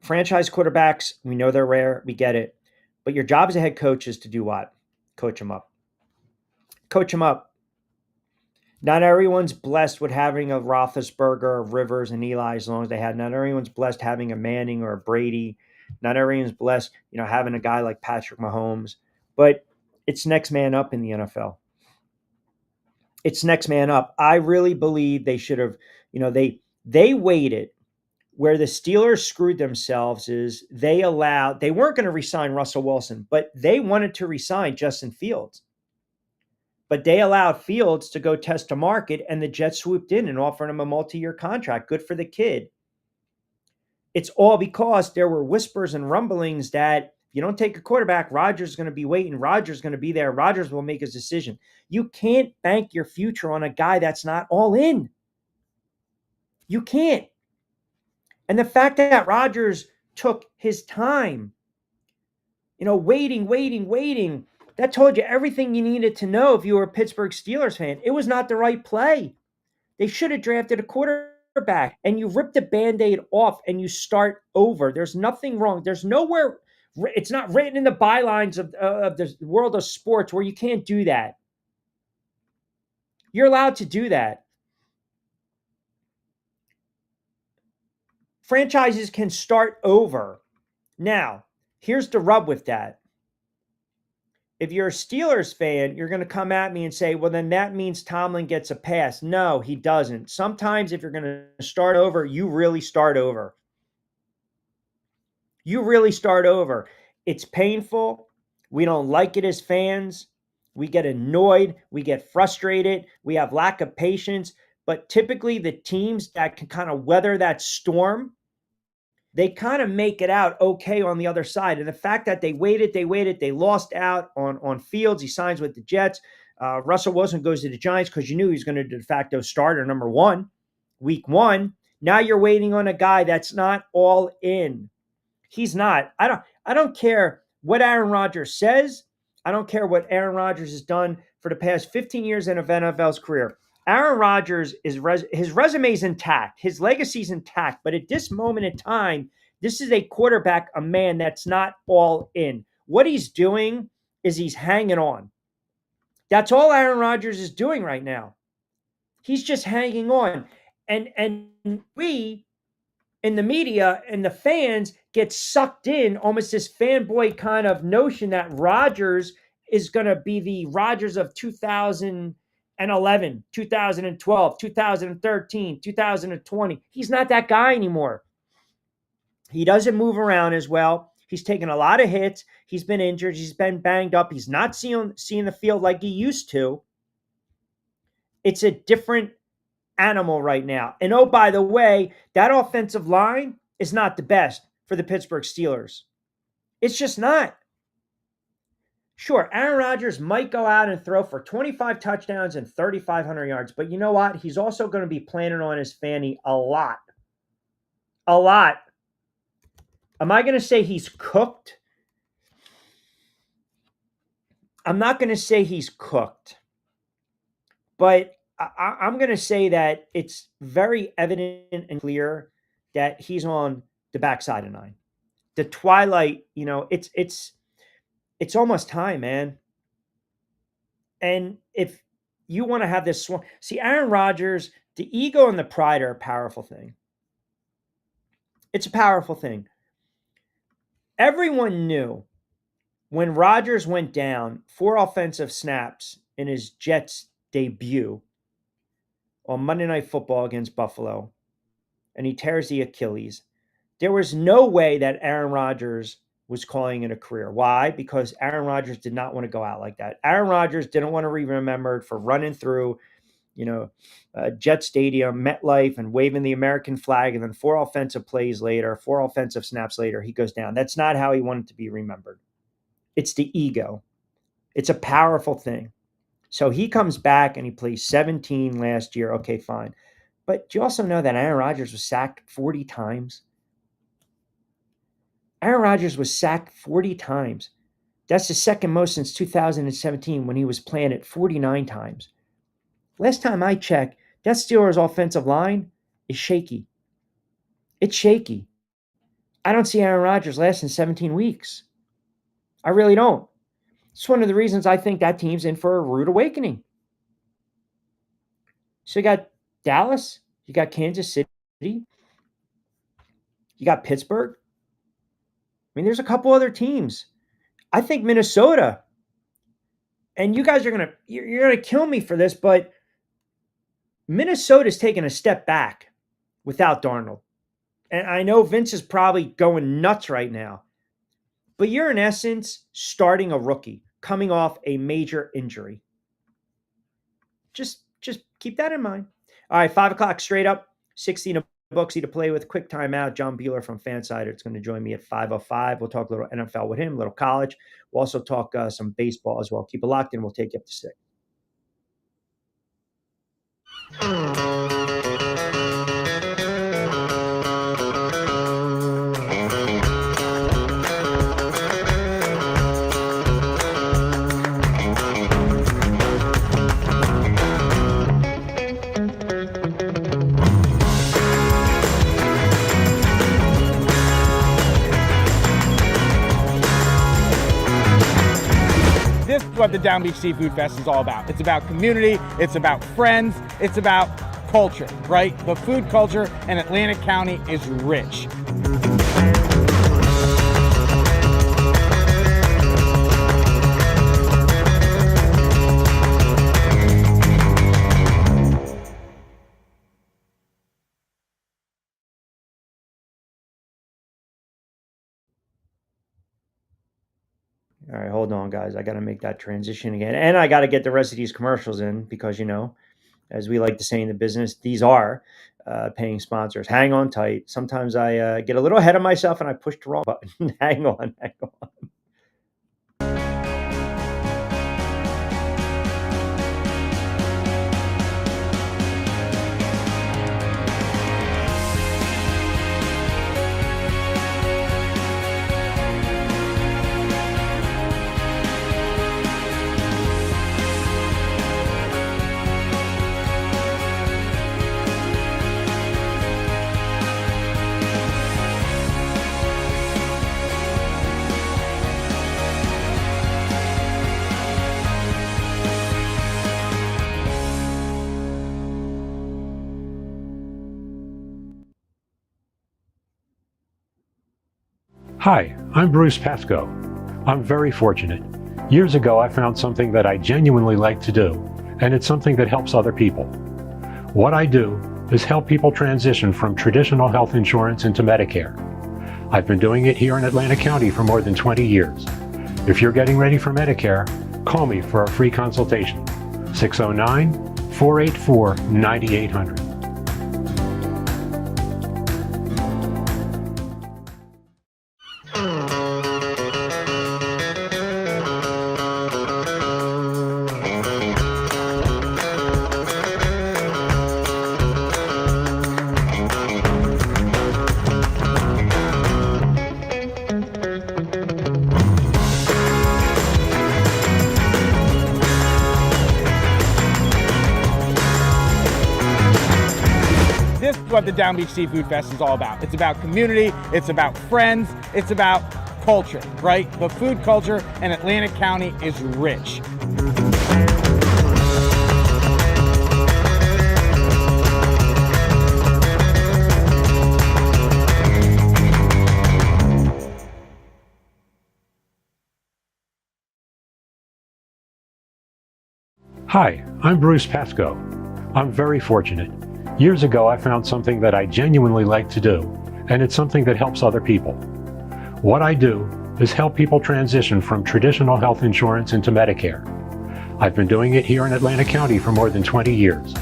Franchise quarterbacks, we know they're rare. We get it. But your job as a head coach is to do what? Coach them up. Coach them up. Not everyone's blessed with having a Roethlisberger, Rivers, and Eli as long as they had. Not everyone's blessed having a Manning or a Brady. Not everyone's blessed, having a guy like Patrick Mahomes. But it's next man up in the NFL. It's next man up. I really believe they should have, They waited. Where the Steelers screwed themselves is they weren't going to re-sign Russell Wilson, but they wanted to re-sign Justin Fields. But they allowed Fields to go test the market, and the Jets swooped in and offered him a multi-year contract. Good for the kid. It's all because there were whispers and rumblings that if you don't take a quarterback, Rodgers is going to be waiting. Rodgers is going to be there. Rodgers will make his decision. You can't bank your future on a guy that's not all in. You can't. And the fact that Rodgers took his time, waiting, that told you everything you needed to know if you were a Pittsburgh Steelers fan. It was not the right play. They should have drafted a quarterback, and you rip the Band-Aid off and you start over. There's nothing wrong. There's nowhere, it's not written in the bylines of the world of sports where you can't do that. You're allowed to do that. Franchises can start over. Now, here's the rub with that. If you're a Steelers fan, you're going to come at me and say, well, then that means Tomlin gets a pass. No, he doesn't. Sometimes if you're going to start over, you really start over. You really start over. It's painful. We don't like it as fans. We get annoyed. We get frustrated. We have lack of patience. But typically the teams that can kind of weather that storm, they kind of make it out okay on the other side. And the fact that they waited, they lost out on Fields. He signs with the Jets. Russell Wilson goes to the Giants because you knew he was going to de facto starter number one, week one. Now you're waiting on a guy that's not all in. He's not. I don't care what Aaron Rodgers says. I don't care what Aaron Rodgers has done for the past 15 years in NFL's career. Aaron Rodgers, his resume is intact. His legacy is intact. But at this moment in time, this is a quarterback, a man that's not all in. What he's doing is he's hanging on. That's all Aaron Rodgers is doing right now. He's just hanging on. And we, in the media and the fans, get sucked in almost this fanboy kind of notion that Rodgers is going to be the Rodgers of 2011, 2012, 2013, 2020. He's not that guy anymore. He doesn't move around as well. He's taken a lot of hits. He's been injured. He's been banged up. He's not seeing the field like he used to. It's a different animal right now. And oh, by the way, that offensive line is not the best for the Pittsburgh Steelers. It's just not. Sure, Aaron Rodgers might go out and throw for 25 touchdowns and 3,500 yards, but you know what? He's also going to be planning on his fanny a lot. A lot. Am I going to say he's cooked? I'm not going to say he's cooked, but I'm going to say that it's very evident and clear that he's on the backside of nine. The twilight, it's almost time, man. And if you want to have this see, Aaron Rodgers, the ego and the pride are a powerful thing. It's a powerful thing. Everyone knew when Rodgers went down 4 offensive snaps in his Jets debut on Monday Night Football against Buffalo, and he tears the Achilles. There was no way that Aaron Rodgers was calling it a career. Why? Because Aaron Rodgers did not want to go out like that. Aaron Rodgers didn't want to be remembered for running through, Jet Stadium, MetLife, and waving the American flag, and then 4 offensive snaps later, he goes down. That's not how he wanted to be remembered. It's the ego. It's a powerful thing. So he comes back and he plays 17 last year. Okay, fine. But you also know that Aaron Rodgers was sacked 40 times. Aaron Rodgers was sacked 40 times. That's the second most since 2017 when he was playing it 49 times. Last time I checked, that Steelers offensive line is shaky. It's shaky. I don't see Aaron Rodgers lasting 17 weeks. I really don't. It's one of the reasons I think that team's in for a rude awakening. So you got Dallas, you got Kansas City, you got Pittsburgh. I mean, there's a couple other teams. I think Minnesota, and you guys are you're gonna kill me for this, but Minnesota's taken a step back without Darnold. And I know Vince is probably going nuts right now, but you're in essence starting a rookie coming off a major injury. Just keep that in mind. All right, 5 o'clock straight up, 16 Bucksy to play with. Quick timeout. John Bueller from Fansided is going to join me at 5:05. We'll talk a little NFL with him, a little college. We'll also talk some baseball as well. Keep it locked in. We'll take you up to 6. This is what the Down Beach Seafood Fest is all about. It's about community, it's about friends, it's about culture, right? The food culture in Atlantic County is rich. All right, hold on, guys. I got to make that transition again. And I got to get the rest of these commercials in because, as we like to say in the business, these are paying sponsors. Hang on tight. Sometimes I get a little ahead of myself and I push the wrong button. Hang on. Hi, I'm Bruce Pascoe. I'm very fortunate. Years ago, I found something that I genuinely like to do, and it's something that helps other people. What I do is help people transition from traditional health insurance into Medicare. I've been doing it here in Atlantic County for more than 20 years. If you're getting ready for Medicare, call me for a free consultation. 609-484-9800. This is what the Down Beach Seafood Fest is all about. It's about community, it's about friends, it's about culture, right? The food culture in Atlantic County is rich. Hi, I'm Bruce Pascoe. I'm very fortunate. Years ago, I found something that I genuinely like to do, and it's something that helps other people. What I do is help people transition from traditional health insurance into Medicare. I've been doing it here in Atlantic County for more than 20 years.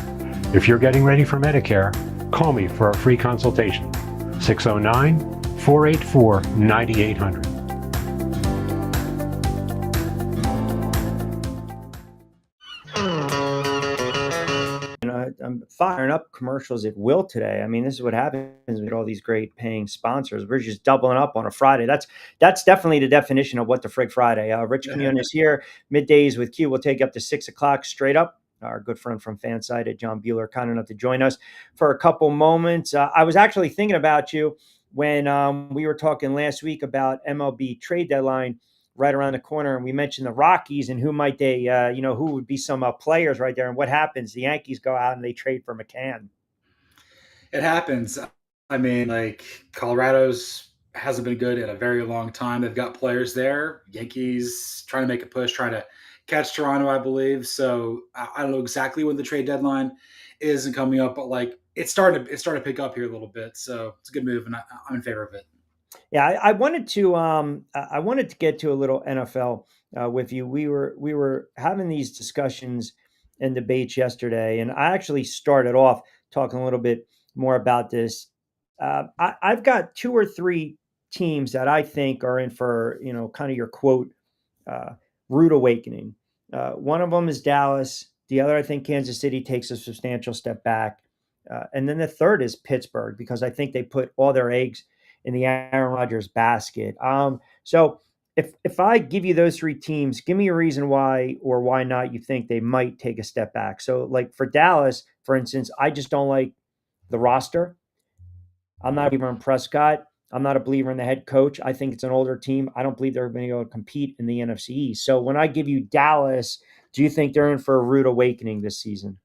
If you're getting ready for Medicare, call me for a free consultation. 609-484-9800. I'm firing up commercials at will today. I mean, this is what happens with all these great paying sponsors. We're just doubling up on a Friday. That's definitely the definition of what the frig Friday. Rich Quinones here, middays with Q. We'll take you up to 6 o'clock straight up. Our good friend from Fansided, John Bueller, kind enough to join us for a couple moments. I was actually thinking about you when we were talking last week about MLB trade deadline right around the corner, and we mentioned the Rockies and who might they, who would be some players right there, and what happens? The Yankees go out and they trade for McCann. It happens. I mean, like Colorado's hasn't been good in a very long time. They've got players there. Yankees trying to make a push, trying to catch Toronto, I believe. So I don't know exactly when the trade deadline is and coming up, but like it's starting to pick up here a little bit. So it's a good move, and I'm in favor of it. Yeah, I wanted to get to a little NFL with you. We were having these discussions and debates yesterday, and I actually started off talking a little bit more about this. I've got two or three teams that I think are in for, kind of your quote, uh, rude awakening. One of them is Dallas. The other, I think, Kansas City takes a substantial step back. And then the third is Pittsburgh, because I think they put all their eggs in the Aaron Rodgers basket. So if I give you those three teams, give me a reason why or why not you think they might take a step back. So, like for Dallas, for instance, I just don't like the roster. I'm not a believer in Prescott. I'm not a believer in the head coach. I think it's an older team. I don't believe they're going to be able to compete in the NFC East. So when I give you Dallas, do you think they're in for a rude awakening this season?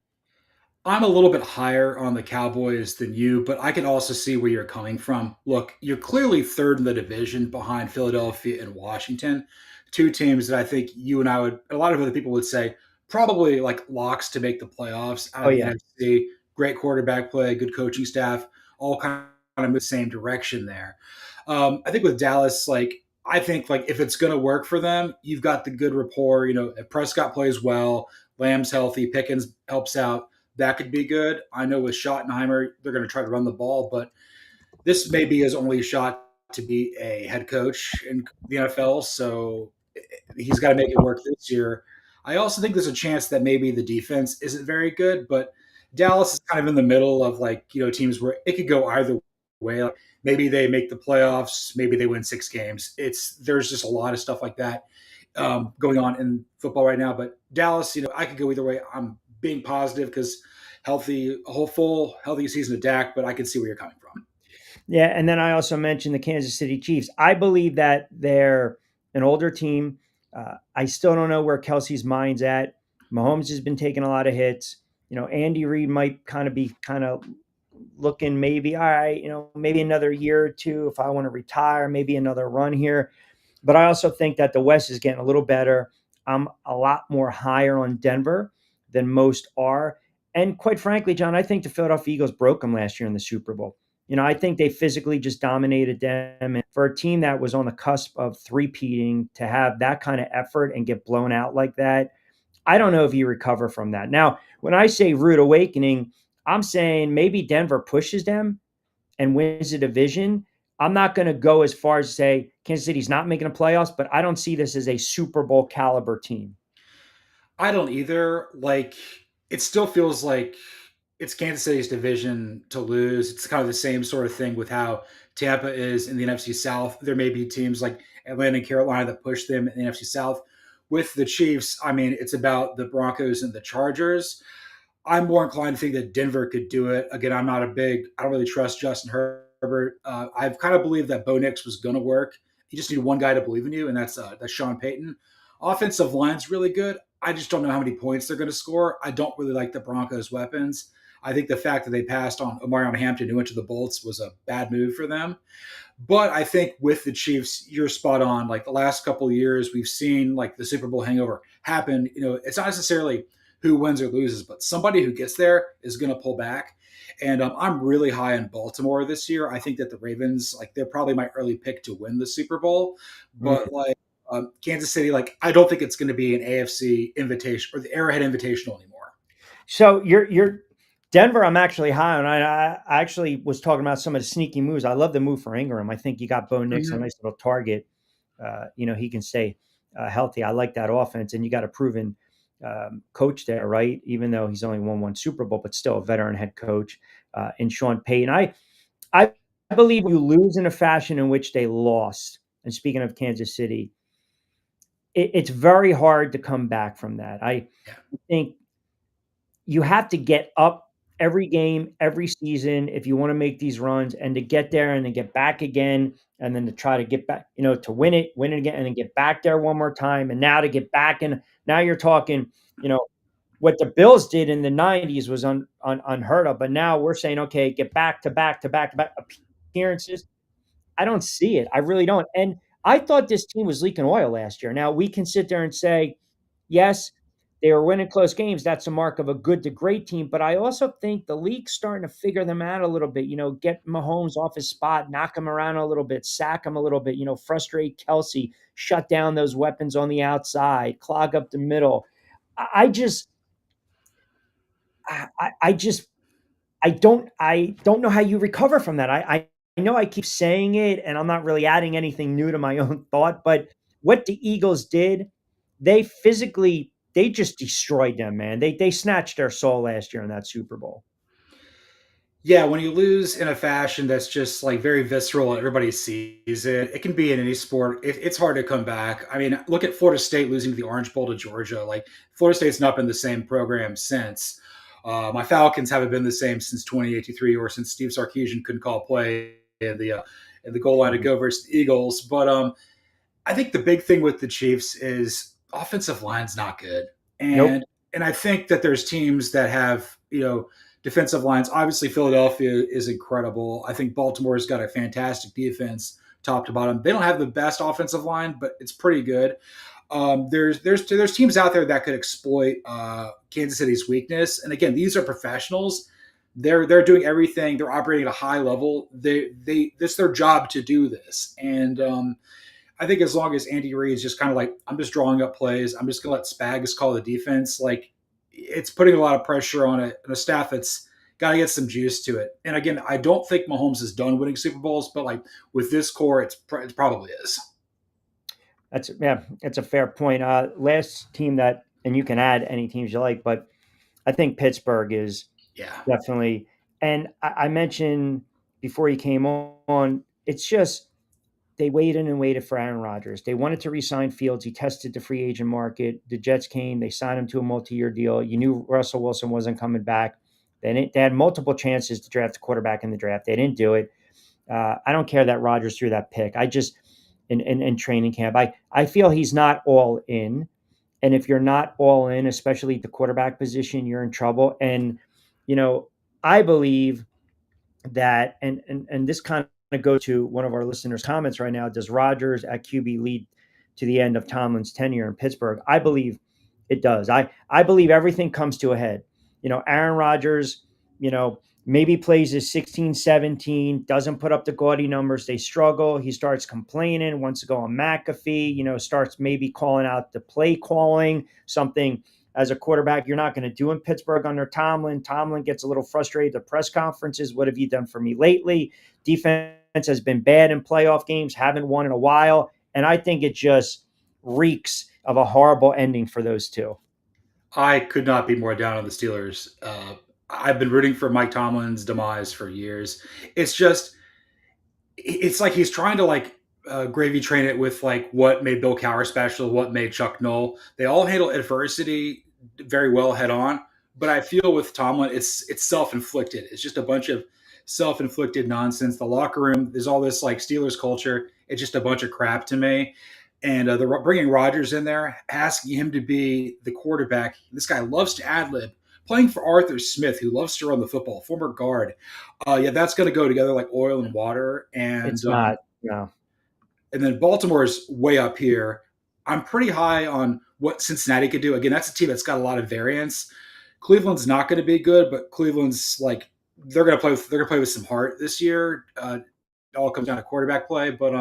I'm a little bit higher on the Cowboys than you, but I can also see where you're coming from. Look, you're clearly third in the division behind Philadelphia and Washington, two teams that I think you and I would, a lot of other people would say, probably like locks to make the playoffs out Oh of the yeah, NFC. Great quarterback play, good coaching staff, all kind of move the same direction there. I think with Dallas, I think like if it's going to work for them, you've got the good rapport. If Prescott plays well, Lamb's healthy, Pickens helps out, that could be good. I know with Schottenheimer, they're going to try to run the ball, but this may be his only shot to be a head coach in the NFL. So he's got to make it work this year. I also think there's a chance that maybe the defense isn't very good, but Dallas is kind of in the middle of teams where it could go either way. Like maybe they make the playoffs, maybe they win 6 games. There's just a lot of stuff like that going on in football right now. But Dallas, I could go either way. I'm being positive because a whole full healthy season of Dak, but I can see where you're coming from. yeah. And then I also mentioned the Kansas City Chiefs. I believe that they're an older team. I still don't know where Kelsey's mind's at. Mahomes has been taking a lot of hits. Andy Reid might be looking maybe, all right, maybe another year or two if I want to retire, maybe another run here. But I also think that the West is getting a little better. I'm a lot more higher on Denver than most are. And quite frankly, John, I think the Philadelphia Eagles broke them last year in the Super Bowl. I think they physically just dominated them. And for a team that was on the cusp of three-peating to have that kind of effort and get blown out like that, I don't know if you recover from that. Now, when I say rude awakening, I'm saying maybe Denver pushes them and wins the division. I'm not going to go as far as to say Kansas City's not making the playoffs, but I don't see this as a Super Bowl caliber team. I don't either. It still feels like it's Kansas City's division to lose. It's kind of the same sort of thing with how Tampa is in the NFC South. There may be teams like Atlanta and Carolina that push them in the NFC South. With the Chiefs, I mean, it's about the Broncos and the Chargers. I'm more inclined to think that Denver could do it. Again, I don't really trust Justin Herbert. I've kind of believed that Bo Nix was going to work. You just need one guy to believe in you, and that's Sean Payton. Offensive line's really good. I just don't know how many points they're going to score. I don't really like the Broncos' weapons. I think the fact that they passed on Omarion Hampton, who went to the Bolts, was a bad move for them. But I think with the Chiefs, you're spot on. Like the last couple of years, we've seen like the Super Bowl hangover happen. It's not necessarily who wins or loses, but somebody who gets there is going to pull back. And I'm really high on Baltimore this year. I think that the Ravens, they're probably my early pick to win the Super Bowl. Mm. But Kansas City, I don't think it's going to be an AFC invitation or the Arrowhead Invitational anymore. So you're Denver. I'm actually high on. I actually was talking about some of the sneaky moves. I love the move for Ingram. I think you got Bo Nix, a nice little target. He can stay healthy. I like that offense, and you got a proven coach there, right? Even though he's only won one Super Bowl, but still a veteran head coach in Sean Payton. I believe you lose in a fashion in which they lost. And speaking of Kansas City, it's very hard to come back from that. I think you have to get up every game, every season if you want to make these runs, and to get there and then get back again, and then to try to get back, to win it again, and then get back there one more time. And now to get back in, now you're talking, what the Bills did in the 90s was unheard of. But now we're saying, okay, get back to back to back to back appearances. I don't see it. I really don't. And I thought this team was leaking oil last year. Now we can sit there and say, yes, they were winning close games. That's a mark of a good to great team. But I also think the league's starting to figure them out a little bit. Get Mahomes off his spot, knock him around a little bit, sack him a little bit. Frustrate Kelsey, shut down those weapons on the outside, clog up the middle. I just, I just, I don't know how you recover from that. I know I keep saying it, and I'm not really adding anything new to my own thought. But what the Eagles did, they just destroyed them, man. They snatched their soul last year in that Super Bowl. Yeah, when you lose in a fashion that's just like very visceral and everybody sees it, it can be in any sport. It's hard to come back. I mean, look at Florida State losing the Orange Bowl to Georgia. Like Florida State's not been the same program since. My Falcons haven't been the same since 2083 or since Steve Sarkisian couldn't call play in the goal line to go versus the Eagles. But I think the big thing with the Chiefs is offensive line's not good, and Nope. and I think that there's teams that have defensive lines. Obviously, Philadelphia is incredible. I think Baltimore's got a fantastic defense, top to bottom. They don't have the best offensive line, but it's pretty good. There's teams out there that could exploit Kansas City's weakness, and again, these are professionals. They're doing everything. They're operating at a high level. This is their job to do this, and I think as long as Andy Reid's just kind of like, I'm just drawing up plays, I'm just going to let Spags call the defense, like it's putting a lot of pressure on a staff that's got to get some juice to it. And again, I don't think Mahomes is done winning Super Bowls, but like with this core, it probably is. That's a fair point. Last team that, and you can add any teams you like, but I think Pittsburgh is Yeah. definitely. And I mentioned before he came on, it's just they waited and waited for Aaron Rodgers. They wanted to re-sign Fields. He tested the free agent market. The Jets came. They signed him to a multi-year deal. You knew Russell Wilson wasn't coming back. They had multiple chances to draft a quarterback in the draft. They didn't do it. I don't care that Rodgers threw that pick. I just in training camp, I feel he's not all in. And if you're not all in, especially at the quarterback position, you're in trouble. And I believe that, and this kind of go to one of our listeners' comments right now. Does Rodgers at QB lead to the end of Tomlin's tenure in Pittsburgh? I believe it does. I believe everything comes to a head. Aaron Rodgers, maybe plays his 16, 17, doesn't put up the gaudy numbers. They struggle. He starts complaining, wants to go on McAfee, starts maybe calling out the play calling, something as a quarterback you're not going to do in Pittsburgh under Tomlin. Tomlin gets a little frustrated at the press conferences. What have you done for me lately? Defense has been bad in playoff games, haven't won in a while. And I think it just reeks of a horrible ending for those two. I could not be more down on the Steelers. I've been rooting for Mike Tomlin's demise for years. It's like he's trying to gravy train it with like what made Bill Cowher special, what made Chuck Noll. They all handle adversity very well head on, but I feel with Tomlin, it's self-inflicted. It's just a bunch of self-inflicted nonsense. The locker room, there's all this like Steelers culture. It's just a bunch of crap to me. And they're bringing Rodgers in there, asking him to be the quarterback. This guy loves to ad-lib. Playing for Arthur Smith, who loves to run the football, former guard. That's going to go together like oil and water. And it's not, no. And then Baltimore's way up here. I'm pretty high on what Cincinnati could do. Again, that's a team that's got a lot of variance. Cleveland's not going to be good, but Cleveland's like they're going to play with some heart this year. It all comes down to quarterback play, but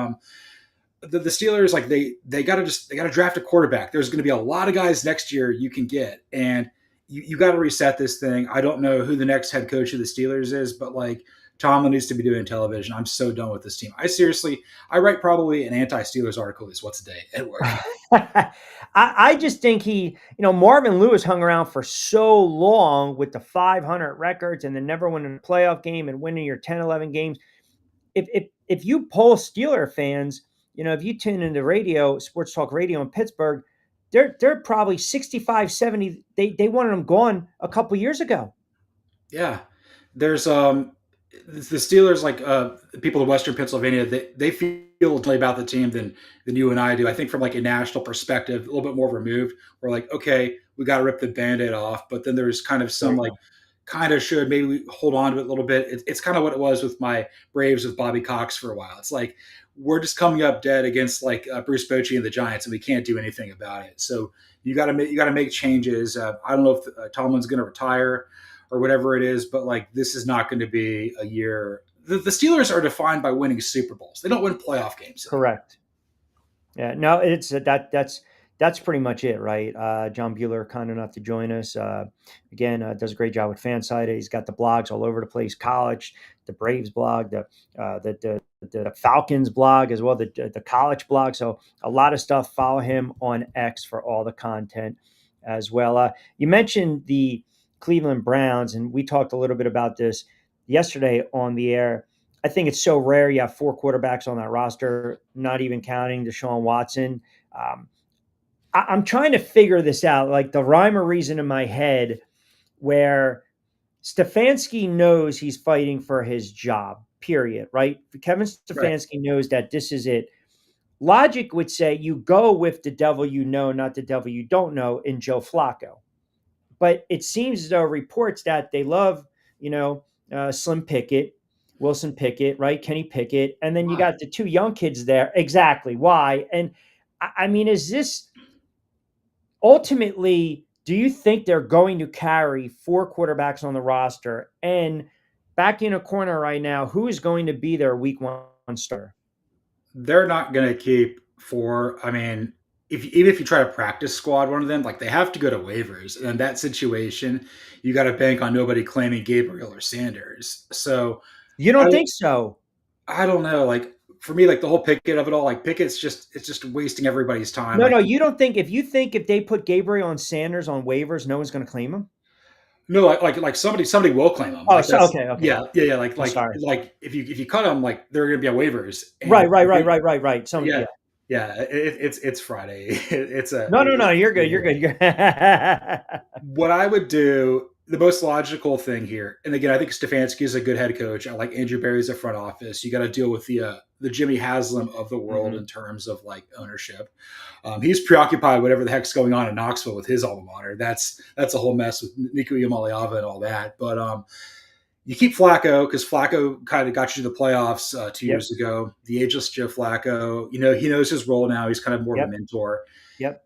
the Steelers like they got to draft a quarterback. There's going to be a lot of guys next year you can get, and you got to reset this thing. I don't know who the next head coach of the Steelers is, but like Tomlin needs to be doing television. I'm so done with this team. I write probably an anti-Steelers article is what's a day at work. I just think Marvin Lewis hung around for so long with the 500 records and then never winning a playoff game and winning your 10, 11 games. If you poll Steeler fans, if you tune into radio, sports talk radio in Pittsburgh, they're probably 65, 70. They wanted them gone a couple years ago. Yeah. There's the Steelers, like people in Western Pennsylvania, they feel differently about the team than you and I do. I think from like a national perspective, a little bit more removed. We're like, okay, we got to rip the Band-Aid off, but then there's kind of some like kind of should maybe we hold on to it a little bit. It's kind of what it was with my Braves with Bobby Cox for a while. It's like we're just coming up dead against like Bruce Bochy and the Giants, and we can't do anything about it. So you got to make changes. I don't know if Tomlin's going to retire or whatever it is, but like this is not going to be a year. The Steelers are defined by winning Super Bowls. They don't win playoff games. Correct. Yeah, no, it's that's pretty much it, right? John Bueller, kind enough to join us. Again, does a great job with Fanside. He's got the blogs all over the place. College, the Braves blog, the Falcons blog as well, the college blog. So a lot of stuff. Follow him on X for all the content as well. You mentioned the Cleveland Browns, and we talked a little bit about this yesterday on the air. I think it's so rare you have four quarterbacks on that roster, not even counting Deshaun Watson. I'm trying to figure this out, like the rhyme or reason in my head, where Stefanski knows he's fighting for his job, period, right? Kevin Stefanski knows that this is it. Logic would say you go with the devil you know, not the devil you don't know, in Joe Flacco. But it seems as though reports that they love, Slim Pickett, Wilson Pickett, right? Kenny Pickett. And then you got the two young kids there. Exactly. Why? And I mean, is this ultimately, do you think they're going to carry four quarterbacks on the roster? And back in a corner right now, who is going to be their week one starter? They're not going to keep four. I mean, even if you try to practice squad one of them, like they have to go to waivers. And in that situation, you got to bank on nobody claiming Gabriel or Sanders. So you don't think so? I don't know. Like for me, like the whole Pickett of it all, like Pickett's it's just wasting everybody's time. No, you don't think if they put Gabriel and Sanders on waivers, no one's going to claim him? No, like somebody will claim them. Oh, like so, okay. Yeah. Like if you cut them, like they're going to be on waivers. Right. It's Friday. It's a no. You're good. You're good. What I would do, the most logical thing here, and again, I think Stefanski is a good head coach. I like Andrew Berry's a front office. You got to deal with the Jimmy Haslam of the world in terms of like ownership. He's preoccupied whatever the heck's going on in Knoxville with his alma mater. That's a whole mess with Nico Iamaleava and all that. But you keep Flacco because Flacco kind of got you to the playoffs 2 years ago. The ageless Joe Flacco, he knows his role now. He's kind of more of a mentor. Yep.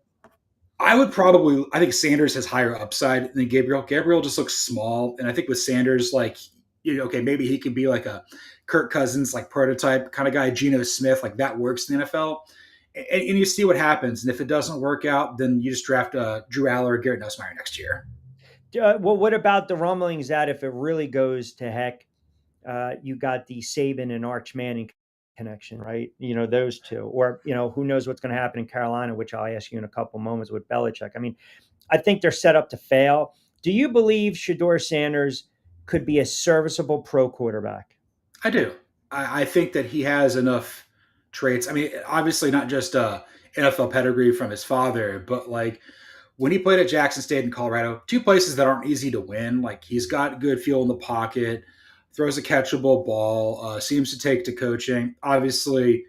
I think Sanders has higher upside than Gabriel. Gabriel just looks small. And I think with Sanders, like, okay, maybe he could be like a Kirk Cousins, like prototype kind of guy, Geno Smith, like that works in the NFL. And you see what happens. And if it doesn't work out, then you just draft Drew Aller or Garrett Nussmeier next year. Well, what about the rumblings that if it really goes to heck, you got the Saban and Arch Manning connection, right? Those two, or, who knows what's going to happen in Carolina, which I'll ask you in a couple moments with Belichick. I mean, I think they're set up to fail. Do you believe Shedeur Sanders could be a serviceable pro quarterback? I do. I think that he has enough traits. I mean, obviously not just NFL pedigree from his father, but like when he played at Jackson State in Colorado, two places that aren't easy to win. Like he's got good feel in the pocket, throws a catchable ball, seems to take to coaching. Obviously,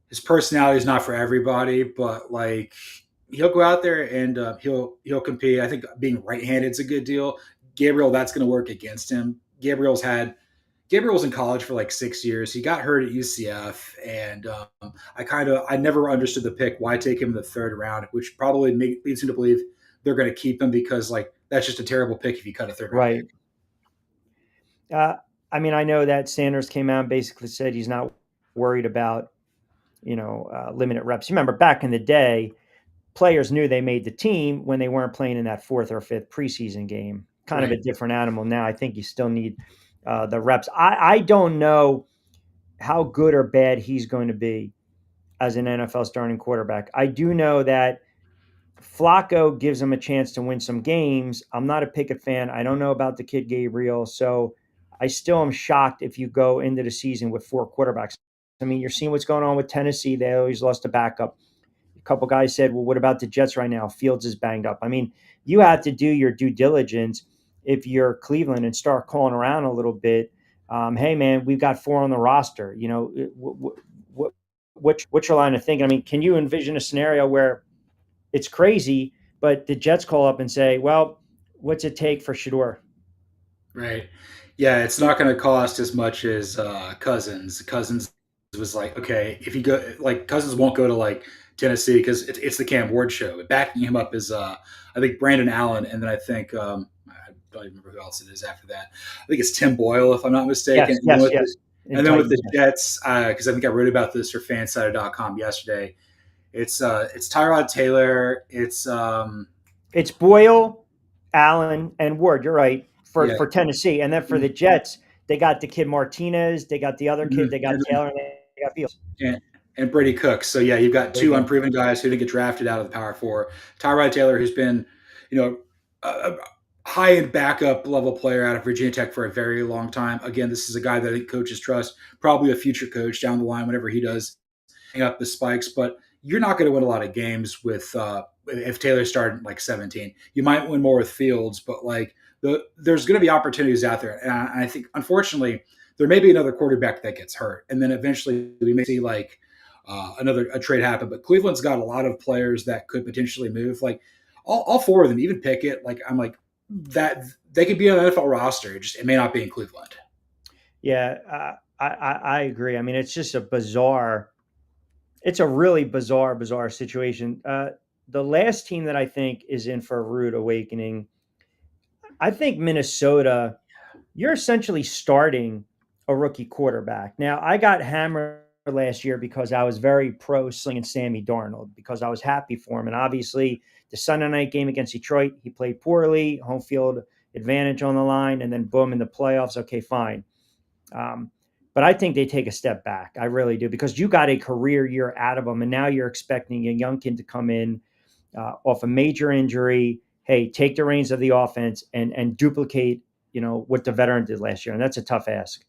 his personality is not for everybody, but like he'll go out there and he'll compete. I think being right-handed is a good deal. Gabriel, that's going to work against him. Gabriel was in college for like 6 years. He got hurt at UCF, and I never understood the pick. Why take him in the third round, which probably leads me to believe they're going to keep him because like that's just a terrible pick if you cut a third round pick. I mean, I know that Sanders came out and basically said he's not worried about, limited reps. You remember back in the day, players knew they made the team when they weren't playing in that fourth or fifth preseason game. Kind of a different animal now. I think you still need the reps. I don't know how good or bad he's going to be as an NFL starting quarterback. I do know that Flacco gives him a chance to win some games. I'm not a Pickett fan. I don't know about the kid Gabriel. So I still am shocked if you go into the season with four quarterbacks. I mean, you're seeing what's going on with Tennessee. They always lost a backup. A couple guys said, well, what about the Jets right now? Fields is banged up. I mean, you have to do your due diligence if you're Cleveland and start calling around a little bit. Hey, man, we've got four on the roster. What's your line of thinking? I mean, can you envision a scenario where it's crazy, but the Jets call up and say, well, what's it take for Shedeur? Right. Yeah, it's not going to cost as much as Cousins. Cousins was like, okay, if you go, like Cousins won't go to like Tennessee because it's the Cam Ward show. But backing him up is I think Brandon Allen, and then I think I don't even remember who else it is after that. I think it's Tim Boyle, if I'm not mistaken. Yes. And then with the Jets, because I think I wrote about this for Fansided.com yesterday. It's Tyrod Taylor. It's Boyle, Allen, and Ward. You're right for Tennessee, and then for the Jets, they got the kid Martinez. They got the other kid. They got Taylor, and they got Fields. And Brady Cook. So yeah, you've got two unproven guys who didn't get drafted out of the Power Four. Tyrod Taylor, who's been, a high-end backup level player out of Virginia Tech for a very long time. Again, this is a guy that I think coaches trust, probably a future coach down the line whenever he does hang up the spikes. But you're not going to win a lot of games with if Taylor started like 17. You might win more with Fields, but like there's going to be opportunities out there. And I think, unfortunately, there may be another quarterback that gets hurt, and then eventually we may see like a trade happen. But Cleveland's got a lot of players that could potentially move. Like all four of them, even Pickett. Like I'm like that they could be on an NFL roster. It may not be in Cleveland. Yeah, I agree. I mean, it's just a bizarre. It's a really bizarre situation. The last team that I think is in for a rude awakening, I think Minnesota. You're essentially starting a rookie quarterback. Now, I got hammered last year because I was very pro slinging Sammy Darnold because I was happy for him. And obviously, the Sunday night game against Detroit, he played poorly, home field advantage on the line, and then boom, in the playoffs, okay, fine. But I think they take a step back. I really do, because you got a career year out of him, and now you're expecting a young kid to come in off a major injury, hey, take the reins of the offense and duplicate what the veteran did last year. And that's a tough ask.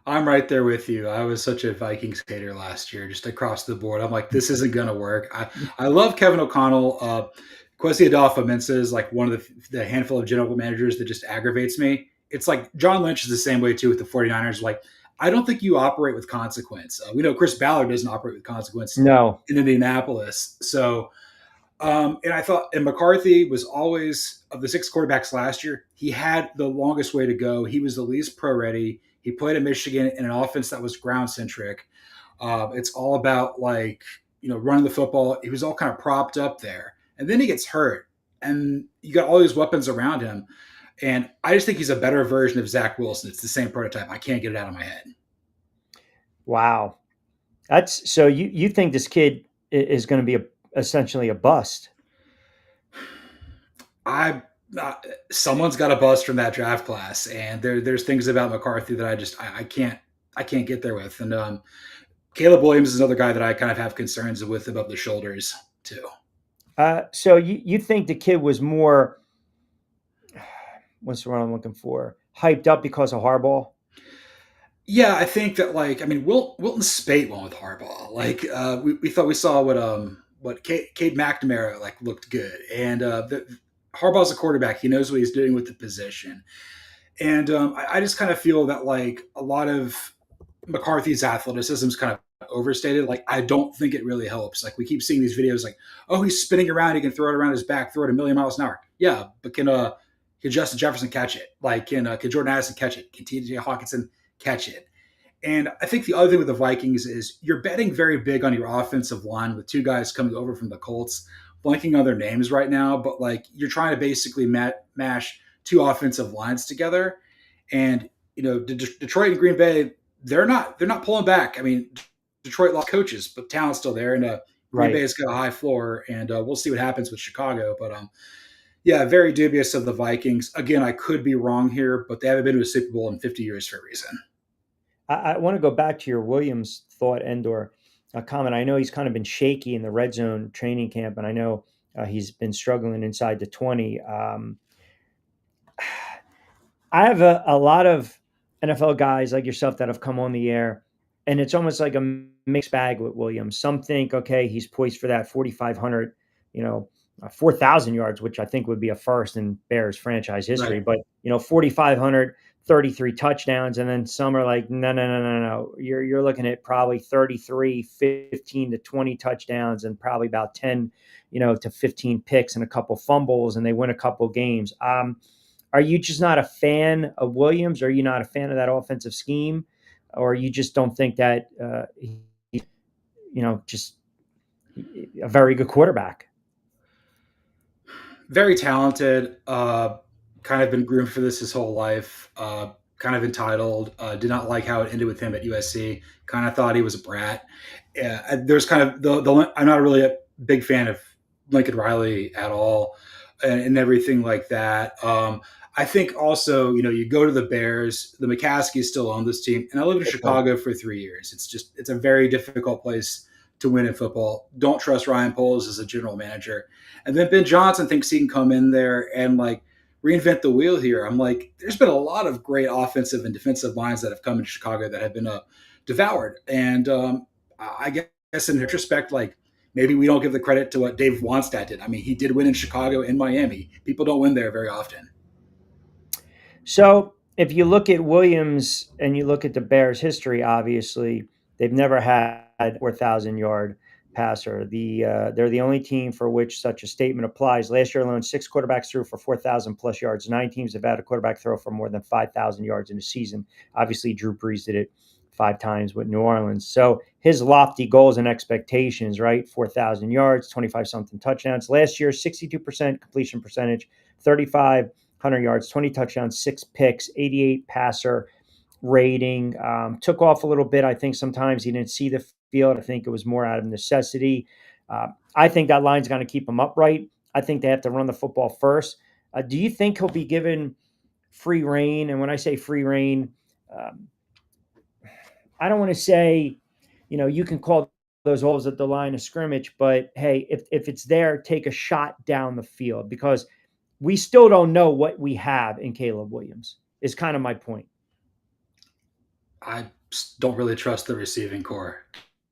I'm right there with you. I was such a Vikings hater last year, just across the board. I'm like, this isn't going to work. I love Kevin O'Connell. Kwesi Adolfo-Mensah is like one of the handful of general managers that just aggravates me. It's like John Lynch is the same way too with the 49ers. Like, I don't think you operate with consequence. We know Chris Ballard doesn't operate with consequence in Indianapolis. So, and I thought, and McCarthy was always, of the 6 quarterbacks last year, he had the longest way to go. He was the least pro ready. He played at Michigan in an offense that was ground centric. It's all about running the football. He was all kind of propped up there, and then he gets hurt, and you got all these weapons around him. And I just think he's a better version of Zach Wilson. It's the same prototype. I can't get it out of my head. Wow, that's so. You think this kid is going to be essentially a bust? Someone's got a bust from that draft class, and there's things about McCarthy that I can't get there with. And Caleb Williams is another guy that I kind of have concerns with above the shoulders too. So you think the kid was more, what's the word I'm looking for, hyped up because of Harbaugh? Yeah, I think that Wilton Spate went with Harbaugh. We thought we saw what Cade McNamara looked good, and Harbaugh's a quarterback. He knows what he's doing with the position. And I just kind of feel that a lot of McCarthy's athleticism is kind of overstated. I don't think it really helps. We keep seeing these videos he's spinning around. He can throw it around his back, throw it a million miles an hour. Yeah, but can Justin Jefferson catch it? Can Jordan Addison catch it? Can TJ Hawkinson catch it? And I think the other thing with the Vikings is you're betting very big on your offensive line with 2 guys coming over from the Colts. Blanking on their names right now, but you're trying to basically mash 2 offensive lines together. And Detroit and Green Bay, they're not pulling back. I mean, Detroit lost coaches, but talent's still there, and Green Bay's got a high floor, and we'll see what happens with Chicago. But yeah, very dubious of the Vikings. Again, I could be wrong here, but they haven't been to a Super Bowl in 50 years for a reason. I want to go back to your Williams thought, Endor. A comment. I know he's kind of been shaky in the red zone training camp, and I know he's been struggling inside the 20. I have a lot of NFL guys like yourself that have come on the air, and it's almost like a mixed bag with Williams. Some think, okay, he's poised for that 4,500, 4,000 yards, which I think would be a first in Bears franchise history. Right. But 4,500. 33 touchdowns, and then some are like, no. You're looking at probably 33, 15 to 20 touchdowns, and probably about 10, to 15 picks and a couple fumbles, and they win a couple games. Are you just not a fan of Williams? Are you not a fan of that offensive scheme? or you just don't think that just a very good quarterback? Very talented. Kind of been groomed for this his whole life. Kind of entitled. Did not like how it ended with him at USC. Kind of thought he was a brat. There's kind of the. I'm not really a big fan of Lincoln Riley at all, and everything like that. I think also, you go to the Bears. The McCaskies still own this team, and I lived in Chicago for 3 years. It's a very difficult place to win in football. Don't trust Ryan Poles as a general manager. And then Ben Johnson thinks he can come in there and reinvent the wheel here. I'm like, there's been a lot of great offensive and defensive minds that have come in Chicago that have been devoured. And I guess in retrospect, maybe we don't give the credit to what Dave Wannstedt did. I mean, he did win in Chicago and Miami. People don't win there very often. So if you look at Williams and you look at the Bears' history, obviously they've never had a 4,000-yard passer. They're the only team for which such a statement applies. Last year alone, 6 quarterbacks threw for 4,000 plus yards. 9 teams have had a quarterback throw for more than 5,000 yards in a season. Obviously, Drew Brees did it 5 times with New Orleans. So his lofty goals and expectations, right? 4,000 yards, 25-something touchdowns. Last year, 62% completion percentage, 3,500 yards, 20 touchdowns, 6 picks, 88 passer rating. Took off a little bit. I think sometimes he didn't see the field. I think it was more out of necessity. I think that line's going to keep him upright. I think they have to run the football first. Do you think he'll be given free reign? And when I say free reign, I don't want to say, you can call those holes at the line of scrimmage, but hey, if it's there, take a shot down the field, because we still don't know what we have in Caleb Williams is kind of my point. I don't really trust the receiving core,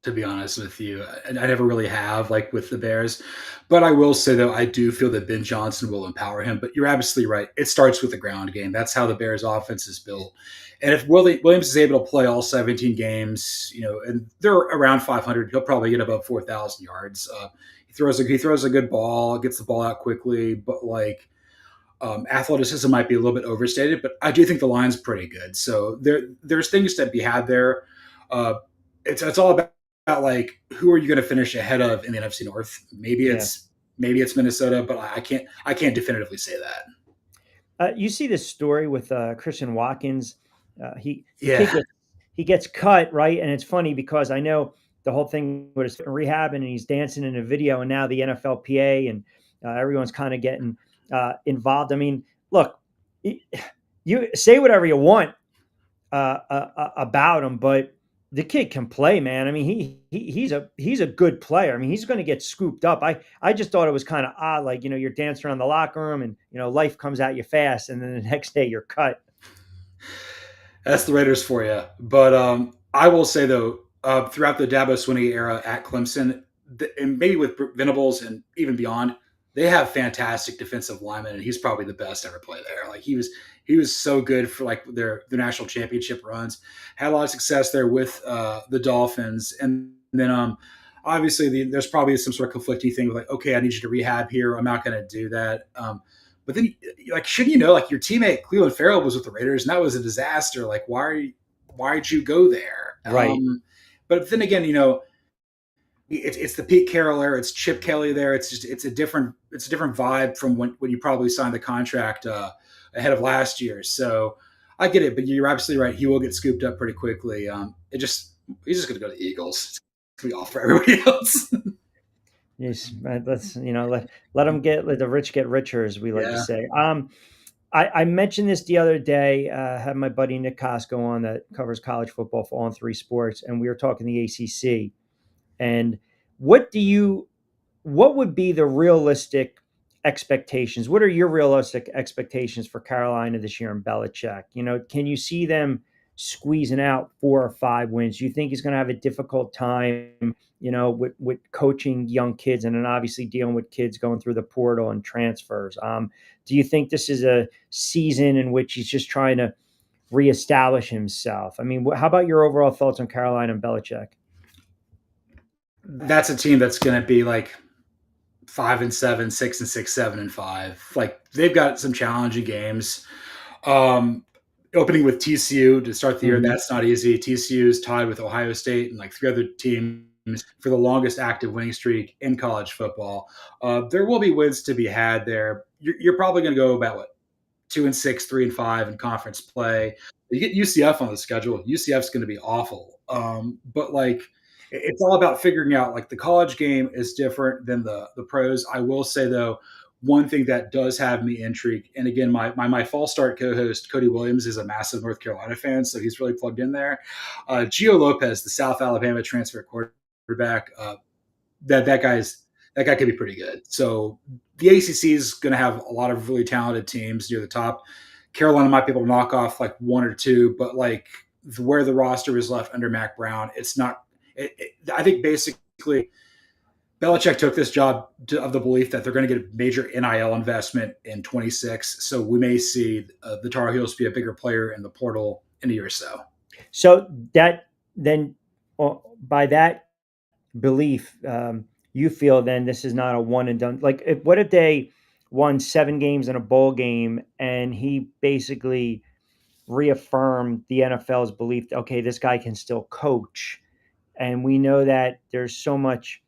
to be honest with you. I never really have, with the Bears. But I will say, though, I do feel that Ben Johnson will empower him. But you're absolutely right. It starts with the ground game. That's how the Bears offense is built. And if Williams is able to play all 17 games, and they're around 500, he'll probably get above 4,000 yards. He throws a good ball, gets the ball out quickly, but athleticism might be a little bit overstated, but I do think the line's pretty good. So there's things to be had there. It's all about who are you going to finish ahead of in the NFC North? Maybe it's Minnesota, but I can't definitively say that. You see this story with Christian Watkins. He gets cut, right? And it's funny because I know the whole thing was rehabbing and he's dancing in a video, and now the NFLPA and everyone's kind of getting involved. I mean, look, you say whatever you want about him, but the kid can play, man. I mean, he's a good player. I mean, he's going to get scooped up. I just thought it was kind of odd, you're dancing around the locker room and life comes at you fast, and then the next day you're cut. That's the Raiders for you. But I will say, though, throughout the Dabo Swinney era at Clemson, and maybe with Venables and even beyond, they have fantastic defensive linemen, and he's probably the best ever play there. He was so good for their national championship runs. Had a lot of success there with the Dolphins, and then obviously there's probably some sort of conflicting thing with okay, I need you to rehab here. I'm not going to do that. But then shouldn't your teammate Cleveland Farrell was with the Raiders, and that was a disaster. Why'd you go there? Right. But then again, it's the Pete Carroll era. It's Chip Kelly there. It's a different vibe from when you probably signed the contract ahead of last year. So I get it, but you're absolutely right. He will get scooped up pretty quickly. He's just going to go to the Eagles. It's going to be off for everybody else. Yes, let's let them let the rich get richer, as we like to say. I mentioned this the other day. Had my buddy Nick Costco on that covers college football for On 3 Sports, and we were talking the ACC. And what would be the realistic expectations? What are your realistic expectations for Carolina this year in Belichick? Can you see them squeezing out 4 or 5 wins? Do you think he's going to have a difficult time, with coaching young kids and then obviously dealing with kids going through the portal and transfers? Do you think this is a season in which he's just trying to reestablish himself? I mean, how about your overall thoughts on Carolina and Belichick? That's a team that's going to be 5-7, 6-6, 7-5. They've got some challenging games. opening with TCU to start the year, Mhm. that's not easy. TCU is tied with Ohio State and like 3 other teams for the longest active winning streak in college football. There will be wins to be had there. You're probably going to go about what 2-6, 3-5 in conference play. You get UCF on the schedule. UCF's going to be awful. But like, it's all about figuring out like the college game is different than the pros. I will say though, one thing that does have me intrigued, and again, my false start co-host Cody Williams is a massive North Carolina fan, so he's really plugged in there. Gio Lopez, the South Alabama transfer quarterback, that guy could be pretty good. So the ACC is going to have a lot of really talented teams near the top. Carolina might be able to knock off like one or two, but like where the roster is left under Mac Brown, it's not. I think basically Belichick took this job of the belief that they're going to get a major NIL investment in 26. So we may see the Tar Heels be a bigger player in the portal in a year or so. So that then, by that belief, you feel then this is not a one and done. Like, what if they won 7 games in a bowl game, and he basically reaffirmed the NFL's belief that, okay, this guy can still coach, and we know that there's so much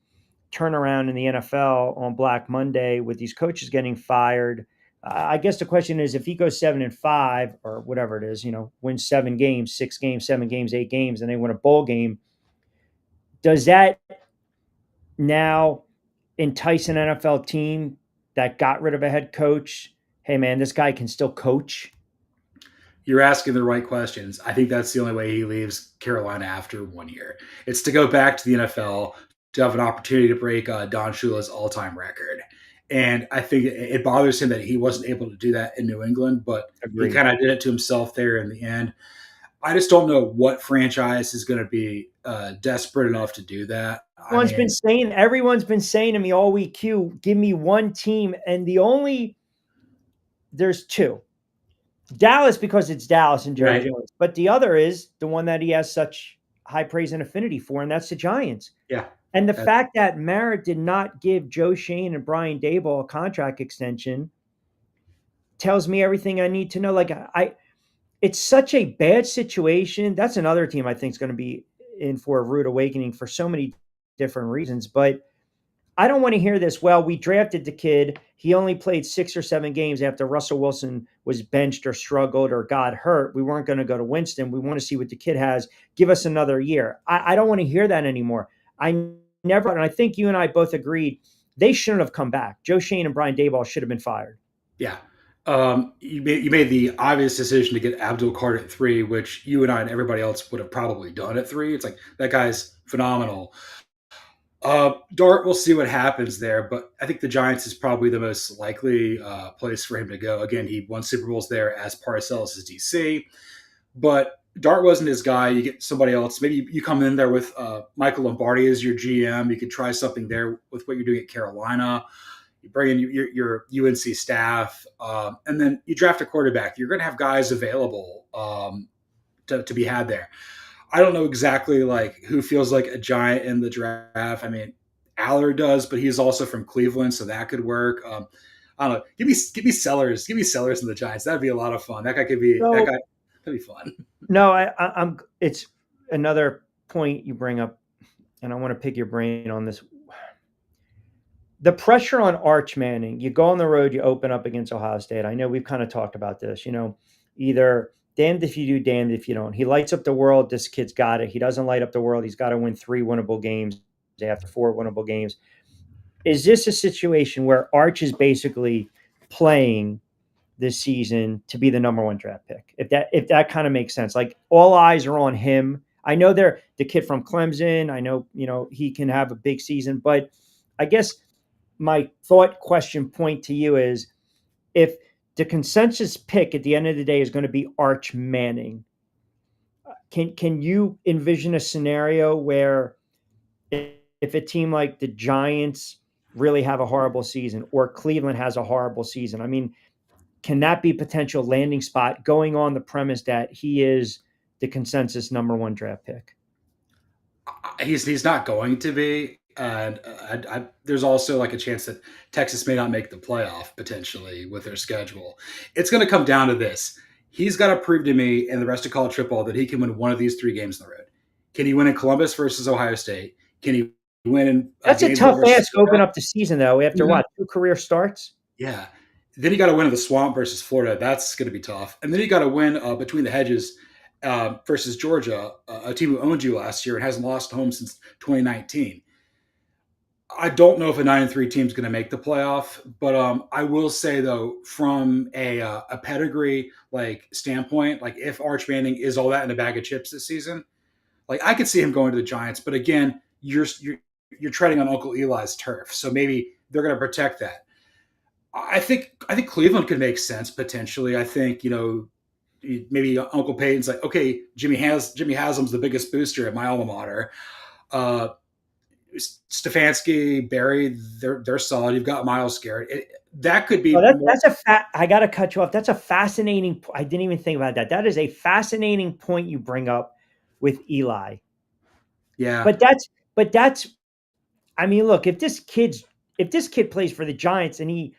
turnaround in the NFL on Black Monday with these coaches getting fired. I guess the question is, if he goes 7-5 or whatever it is, wins 7 games, 6 games, 7 games, 8 games, and they win a bowl game, does that now entice an NFL team that got rid of a head coach? Hey man, this guy can still coach. You're asking the right questions. I think that's the only way he leaves Carolina after 1 year. It's to go back to the NFL to have an opportunity to break Don Shula's all-time record. And I think it bothers him that he wasn't able to do that in New England, but Agreed. he kind of did it to himself there in the end. I just don't know what franchise is going to be desperate enough to do that. Everyone's been saying to me all week, Q, give me one team. And there's 2. Dallas, because it's Dallas and Jerry Right. Jones. But the other is the one that he has such high praise and affinity for, and that's the Giants. Yeah. And the fact that Merritt did not give Joe Shane and Brian Daboll a contract extension tells me everything I need to know. Like, it's such a bad situation. That's another team I think is going to be in for a rude awakening for so many different reasons. But I don't want to hear this. Well, we drafted the kid. He only played 6 or 7 games after Russell Wilson was benched or struggled or got hurt. We weren't going to go to Winston. We want to see what the kid has. Give us another year. I don't want to hear that anymore. And I think you and I both agreed they shouldn't have come back. Joe Shane and Brian Daboll should have been fired. Yeah. You made the obvious decision to get Abdul Carter at 3, which you and I and everybody else would have probably done at 3. It's like, that guy's phenomenal. Dart, we'll see what happens there, but I think the Giants is probably the most likely place for him to go. Again, he won Super Bowls there as Parcells as DC, but Dart wasn't his guy. You get somebody else. Maybe you come in there with Michael Lombardi as your GM. You could try something there with what you're doing at Carolina. You bring in your UNC staff, and then you draft a quarterback. You're going to have guys available to be had there. I don't know exactly like who feels like a Giant in the draft. I mean, Allard does, but he's also from Cleveland, so that could work. I don't know. Give me Sellers. Give me Sellers in the Giants. That'd be a lot of fun. That'd be fun. No, I'm. It's another point you bring up, and I want to pick your brain on this. The pressure on Arch Manning. You go on the road, you open up against Ohio State. I know we've kind of talked about this. Either damned if you do, damned if you don't. He lights up the world. This kid's got it. He doesn't light up the world. He's got to win 3 winnable games after 4 winnable games. Is this a situation where Arch is basically playing this season to be the number 1 draft pick? If that kind of makes sense. Like, all eyes are on him. I know they're the kid from Clemson. I know, he can have a big season, but I guess my thought question point to you is, if the consensus pick at the end of the day is going to be Arch Manning, can you envision a scenario where if a team like the Giants really have a horrible season, or Cleveland has a horrible season, I mean, can that be potential landing spot going on the premise that he is the consensus number 1 draft pick? He's not going to be. And there's also like a chance that Texas may not make the playoff potentially with their schedule. It's going to come down to this. He's got to prove to me and the rest of college football that he can win one of these 3 games on the road. Can he win in Columbus versus Ohio State? Can he win in That's a Gainesville tough versus ask to open Florida? up the season, though, after Mhm. what, 2 career starts? Yeah. Then you got to win in the Swamp versus Florida. That's going to be tough. And then you got to win between the hedges versus Georgia, a team who owned you last year and hasn't lost home since 2019. I don't know if a 9-3 team is going to make the playoff, but I will say though, from a pedigree like standpoint, like if Arch Manning is all that in a bag of chips this season, like I could see him going to the Giants. But again, you're treading on Uncle Eli's turf, so maybe they're going to protect that. I think Cleveland could make sense potentially. I think maybe Uncle Peyton's like, okay, Jimmy Haslam's the biggest booster at my alma mater. Uh, Stefanski, Barry, they're solid. You've got Miles Garrett. That could be Well, more. I got to cut you off. That's a fascinating. I didn't even think about that. That is a fascinating point you bring up with Eli. Yeah, But that's. I mean, look, if this kid plays for the Giants and he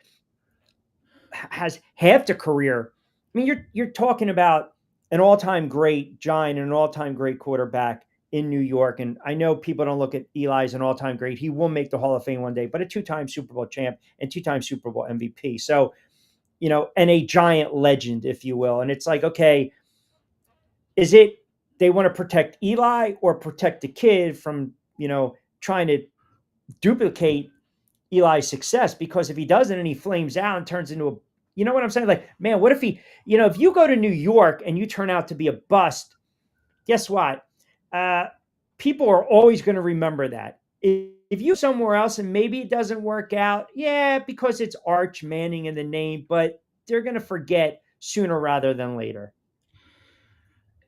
has half the career, I mean, you're talking about an all-time great Giant and an all-time great quarterback in New York. And I know people don't look at Eli as an all-time great. He will make the Hall of Fame one day, but a 2-time Super Bowl champ and 2-time Super Bowl MVP. So, and a Giant legend, if you will. And it's like, okay, is it they want to protect Eli or protect the kid from, trying to duplicate Eli's success? Because if he doesn't and he flames out and turns into you know what I'm saying? Like, man, what if if you go to New York and you turn out to be a bust, guess what? People are always going to remember that. If you somewhere else and maybe it doesn't work out, yeah, because it's Arch Manning in the name, but they're going to forget sooner rather than later.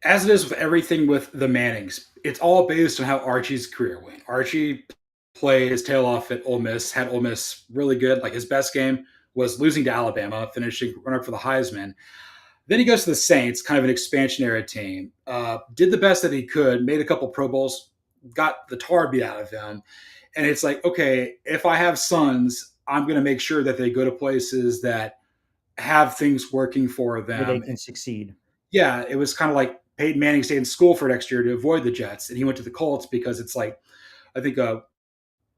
as it is with everything with the Mannings, it's all based on how Archie's career went. Archie played his tail off at Ole Miss, had Ole Miss really good. Like his best game was losing to Alabama, finishing runner up for the Heisman. Then he goes to the Saints, kind of an expansion era team. Did the best that he could, made a couple Pro Bowls, got the tar beat out of him. And it's like, okay, if I have sons, I'm going to make sure that they go to places that have things working for Where they them. can succeed. Yeah, it was kind of like Peyton Manning stayed in school for next year to avoid the Jets, and he went to the Colts because it's like, I think, I'm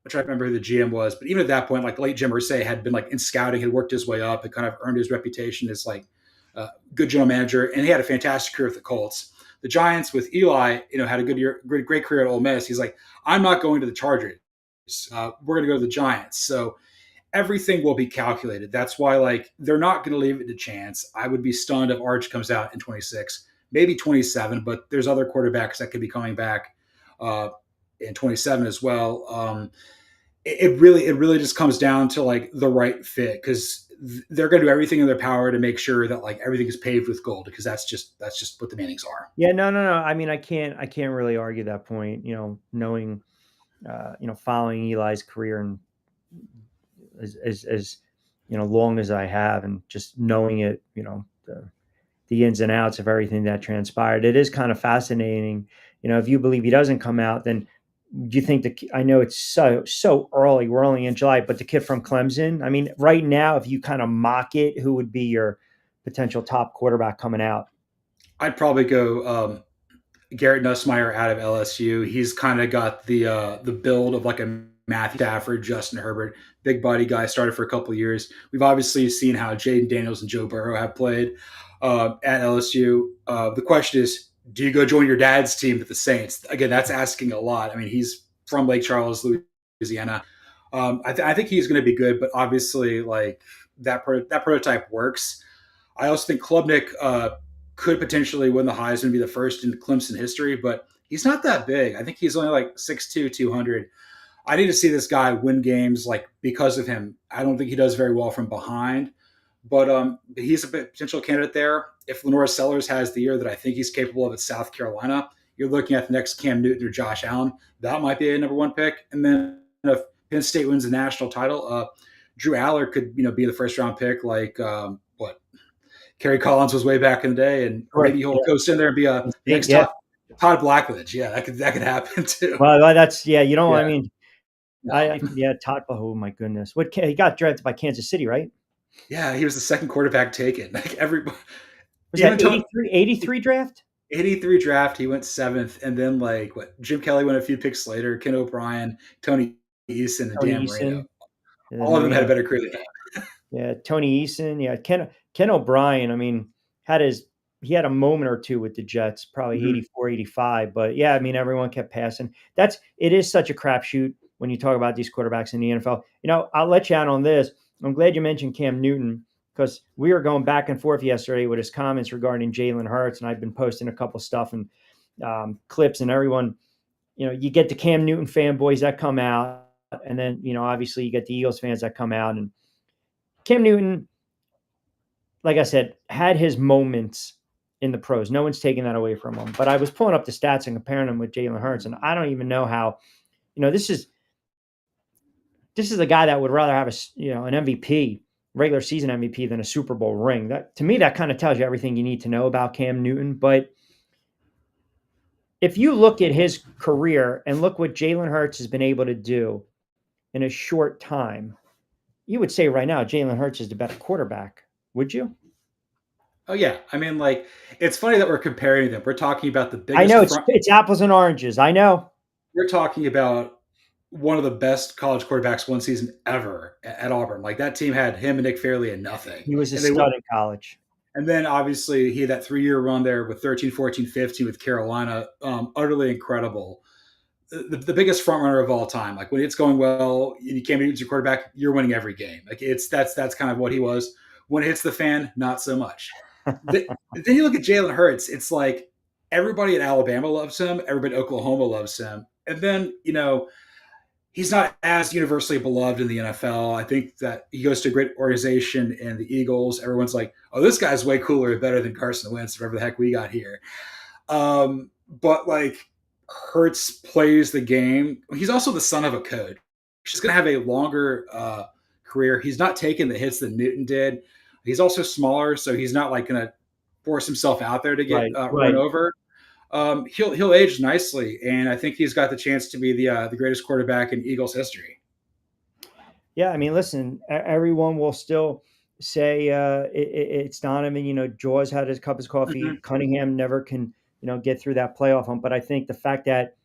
trying to remember who the GM was, but even at that point, like late Jim Irsay had been like in scouting, had worked his way up, and kind of earned his reputation as like a good general manager, and he had a fantastic career with the Colts. The Giants with Eli, had a good year, great career at Ole Miss. He's like, I'm not going to the Chargers. We're going to go to the Giants. So everything will be calculated. That's why like they're not going to leave it to chance. I would be stunned if Arch comes out in 26, maybe 27, but there's other quarterbacks that could be coming back in 27 as well. It really just comes down to like the right fit because they're going to do everything in their power to make sure that like everything is paved with gold because that's just what the Mannings are. Yeah, no. I mean, I can't really argue that point. Knowing, following Eli's career and as long as I have, and just knowing it, the ins and outs of everything that transpired, it is kind of fascinating. If you believe he doesn't come out, then do you think I know it's so early, we're only in July, but the kid from Clemson, I mean, right now, if you kind of mock it, who would be your potential top quarterback coming out? I'd probably go Garrett Nussmeier out of LSU. He's kind of got the build of like a Matthew Stafford, Justin Herbert, big body guy, started for a couple of years. We've obviously seen how Jaden Daniels and Joe Burrow have played at LSU. The question is, do you go join your dad's team at the Saints? Again, that's asking a lot. I mean, he's from Lake Charles, Louisiana. I think he's going to be good, but obviously, like that prototype works. I also think Klubnik could potentially win the Heisman and be the first in Clemson history, but he's not that big. I think he's only like 6'2", 200. I need to see this guy win games like because of him. I don't think he does very well from behind, but he's a potential candidate there. If Lenore Sellers has the year that I think he's capable of at South Carolina, you're looking at the next Cam Newton or Josh Allen. That might be a number one pick. And then if Penn State wins the national title, Drew Aller could be the first round pick, like what Kerry Collins was way back in the day, and maybe he'll coast in there and be a next Todd Blackledge. Yeah, that could happen too. Well, that's you know what I mean. Todd. Oh my goodness, he got drafted by Kansas City, right? Yeah, he was the second quarterback taken. Like everybody, Was Even that 83 draft? 83 draft, he went 7th, and then like what? Jim Kelly went a few picks later. Ken O'Brien, Tony Eason, and Tony Dan Marino. Eason. And then All of them had a Marino. better career than him. Yeah, Tony Eason. Yeah, Ken O'Brien. I mean, he had a moment or two with the Jets, probably Mhm. 84, 85. But yeah, I mean, everyone kept passing. It is such a crapshoot when you talk about these quarterbacks in the NFL. You know, I'll let you out on this. I'm glad you mentioned Cam Newton because we were going back and forth yesterday with his comments regarding Jalen Hurts, and I've been posting a couple stuff and clips, and everyone, you know, you get the Cam Newton fanboys that come out, and then, you know, obviously you get the Eagles fans that come out. And Cam Newton, like I said, had his moments in the pros. No one's taking that away from him. But I was pulling up the stats and comparing him with Jalen Hurts, and I don't even know how. You know, this is a guy that would rather have an MVP, regular season MVP, than a Super Bowl ring. That, to me, that kind of tells you everything you need to know about Cam Newton. But if you look at his career and look what Jalen Hurts has been able to do in a short time, you would say right now Jalen Hurts is the better quarterback. Would you? Oh yeah, I mean, like it's funny that we're comparing them. We're talking about the I biggest know front. it's apples and oranges. I know. We're talking about one of the best college quarterbacks one season ever at Auburn. Like that team had him and Nick Fairley and nothing. He was a And they stud in college. and then obviously he had that 3-year run there with 13, 14, 15 with Carolina. Utterly incredible. The biggest front runner of all time. Like when it's going well, you can't beat your quarterback, you're winning every game. Like that's kind of what he was. When it hits the fan, not so much. Then you look at Jalen Hurts, it's like everybody at Alabama loves him, everybody at Oklahoma loves him. And then, you know, he's not as universally beloved in the NFL. I think that he goes to a great organization in the Eagles. Everyone's like, oh, this guy's way cooler and better than Carson Wentz, whatever the heck we got here. But like Hurts plays the game. He's also the son of a coach. He's going to have a longer career. He's not taking the hits that Newton did. He's also smaller, so he's not like going to force himself out there to get run over. He'll age nicely, and I think he's got the chance to be the greatest quarterback in Eagles history. Yeah, I mean, listen, everyone will still say it's Donovan. You know, Jaws had his cup of coffee. Mm-hmm. Cunningham never can, you know, get through that playoff hump. But I think the fact that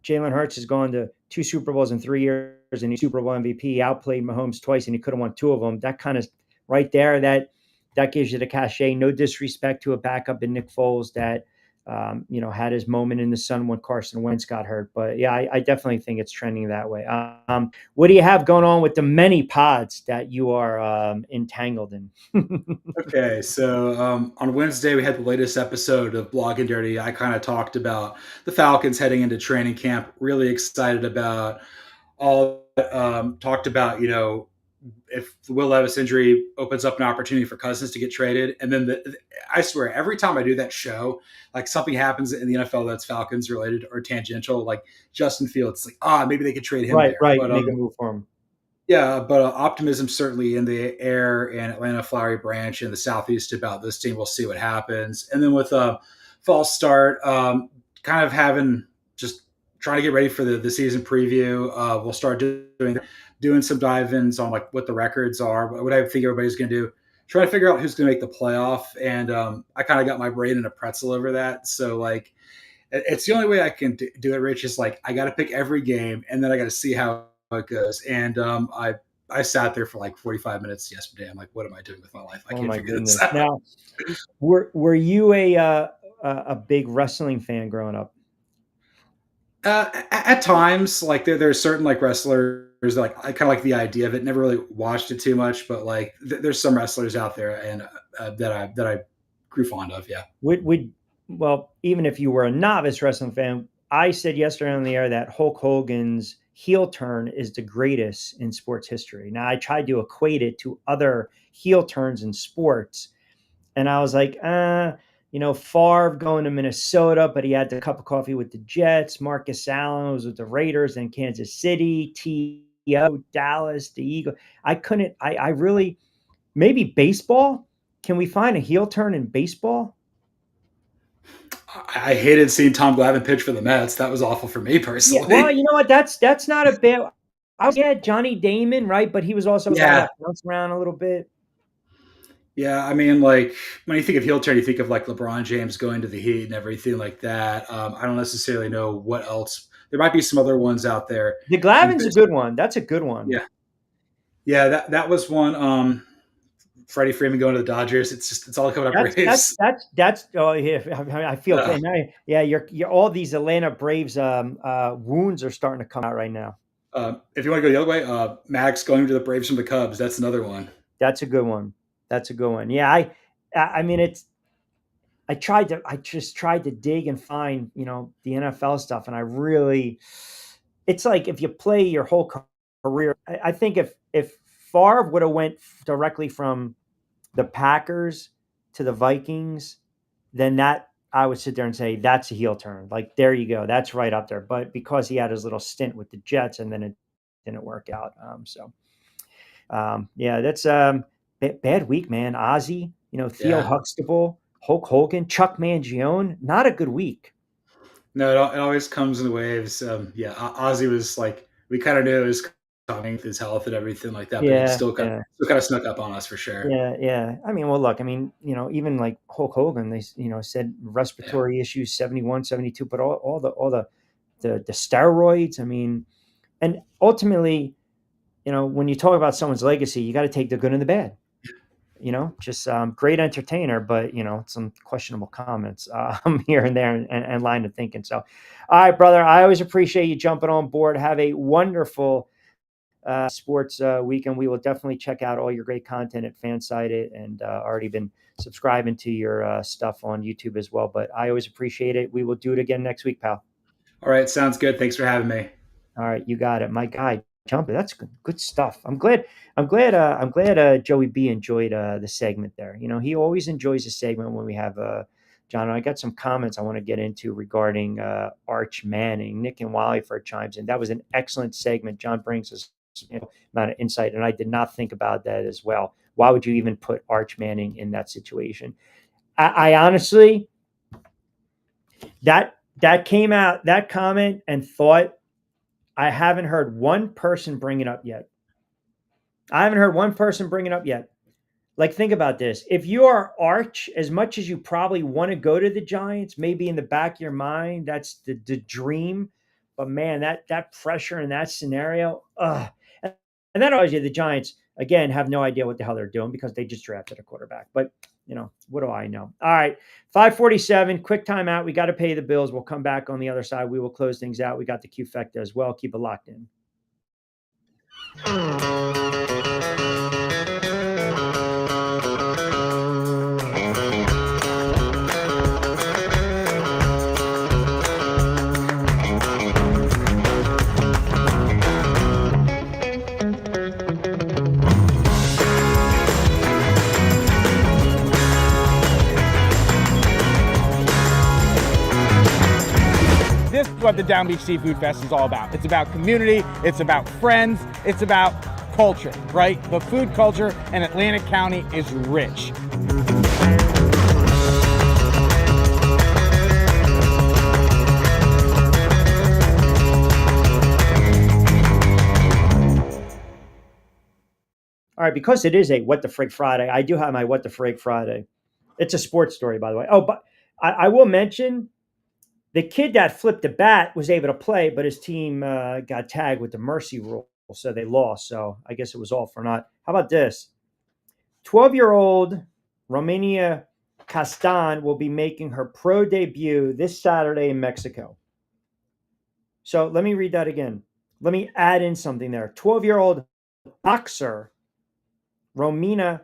Jalen Hurts has gone to 2 Super Bowls in 3 years and he's Super Bowl MVP, outplayed Mahomes twice, and he could have won 2 of them. That kind of right there, that gives you the cachet. No disrespect to a backup in Nick Foles that you know, had his moment in the sun when Carson Wentz got hurt. But yeah, I definitely think it's trending that way. What do you have going on with the many pods that you are entangled in? Okay, so on Wednesday we had the latest episode of Blog and Dirty. I kind of talked about the Falcons heading into training camp. Really excited about all. Talked about, you know, if the Will Levis injury opens up an opportunity for Cousins to get traded. And then I swear, every time I do that show, like something happens in the NFL that's Falcons related or tangential, like Justin Fields, like, maybe they could trade him. Right, but, make a move for him. Yeah, but optimism certainly in the air in Atlanta, Flowery Branch, and the Southeast about this team. We'll see what happens. And then with false start, kind of having just trying to get ready for the season preview. We'll start doing some dive-ins on like what the records are, what I think everybody's going to do, trying to figure out who's going to make the playoff. And I kind of got my brain in a pretzel over that. So like, it's the only way I can do it, Rich, is like, I got to pick every game and then I got to see how it goes. And I sat there for like 45 minutes yesterday. I'm like, what am I doing with my life? I can't figure this out. Now, were you a big wrestling fan growing up? At times, like there's certain like wrestlers that, like I kind of like the idea of it. Never really watched it too much, but like there's some wrestlers out there and that I grew fond of. Yeah. Well, even if you were a novice wrestling fan, I said yesterday on the air that Hulk Hogan's heel turn is the greatest in sports history. Now I tried to equate it to other heel turns in sports, and I was like, you know, Favre going to Minnesota, but he had the cup of coffee with the Jets. Marcus Allen was with the Raiders and Kansas City. T.O. Dallas, the Eagles. I really, maybe baseball. Can we find a heel turn in baseball? I hated seeing Tom Glavine pitch for the Mets. That was awful for me personally. Yeah, well, you know what? That's not a bad. Yeah, Johnny Damon, right? But he was also a guy that bounced around a little bit. Yeah, I mean, like when you think of heel turn, you think of like LeBron James going to the Heat and everything like that. I don't necessarily know what else. There might be some other ones out there. The And Glavin's a good one. That's a good one. yeah, yeah, that was one. Freddie Freeman going to the Dodgers. It's all coming up Braves. Oh yeah. I feel Uh, pain. Yeah, you're all these Atlanta Braves wounds are starting to come out right now. if you want to go the other way, Max going to the Braves from the Cubs. That's another one. That's a good one. That's a good one. Yeah, I mean it's I just tried to dig and find, the NFL stuff, and I really it's like if you play your whole career, I think if Favre would have went directly from the Packers to the Vikings, then that I would sit there and say that's a heel turn. Like there you go, that's right up there. But because he had his little stint with the Jets and then it didn't work out, yeah, that's bad week, man. Ozzy, Theo Yeah. Huxtable, Hulk Hogan, Chuck Mangione, not a good week. No, it always comes in waves. Yeah, Ozzy was like we kind of knew it was coming with his health and everything like that, but it Yeah, yeah. still kind of snuck up on us for sure. Yeah, yeah. I mean, well, look, I mean, even like Hulk Hogan, they, said Yeah. respiratory issues, 71, 72, but all the steroids. I mean, and ultimately, when you talk about someone's legacy, you got to take the good and the bad. Just great entertainer, but some questionable comments here and there, and line of thinking. So, all right, brother, I always appreciate you jumping on board. Have a wonderful sports weekend. We will definitely check out all your great content at Fansided, and already been subscribing to your stuff on YouTube as well. But I always appreciate it. We will do it again next week, pal. All right, sounds good. Thanks for having me. All right, you got it, my guy. Jumping, that's good stuff. I'm glad. I'm glad. Joey B enjoyed the segment there. He always enjoys a segment when we have John. I got some comments I want to get into regarding Arch Manning. Nick and Wallyford chimes in. That was an excellent segment. John brings us amount of insight, and I did not think about that as well. Why would you even put Arch Manning in that situation? I honestly that came out that comment and thought. I haven't heard one person bring it up yet. I haven't heard one person bring it up yet. Like, think about this. If you are Arch, as much as you probably want to go to the Giants, maybe in the back of your mind, that's the dream. But man, that pressure in that scenario, and that tells you the Giants again have no idea what the hell they're doing because they just drafted a quarterback. But what do I know? All right, 5:47, quick timeout. We got to pay the bills. We'll come back on the other side. We will close things out. We got the Q-Fecta as well. Keep it locked in. This is what the Down Beach Seafood Fest is all about. It's about community, it's about friends, it's about culture, right? The food culture in Atlantic County is rich. All right, because it is a What the Frig Friday, I do have my What the Frig Friday. It's a sports story, by the way. Oh, but I will mention the kid that flipped the bat was able to play, but his team got tagged with the mercy rule, so they lost. So I guess it was all for naught. How about this? 12-year-old Romania Castan will be making her pro debut this Saturday in Mexico. So let me read that again. Let me add in something there. 12-year-old boxer Romina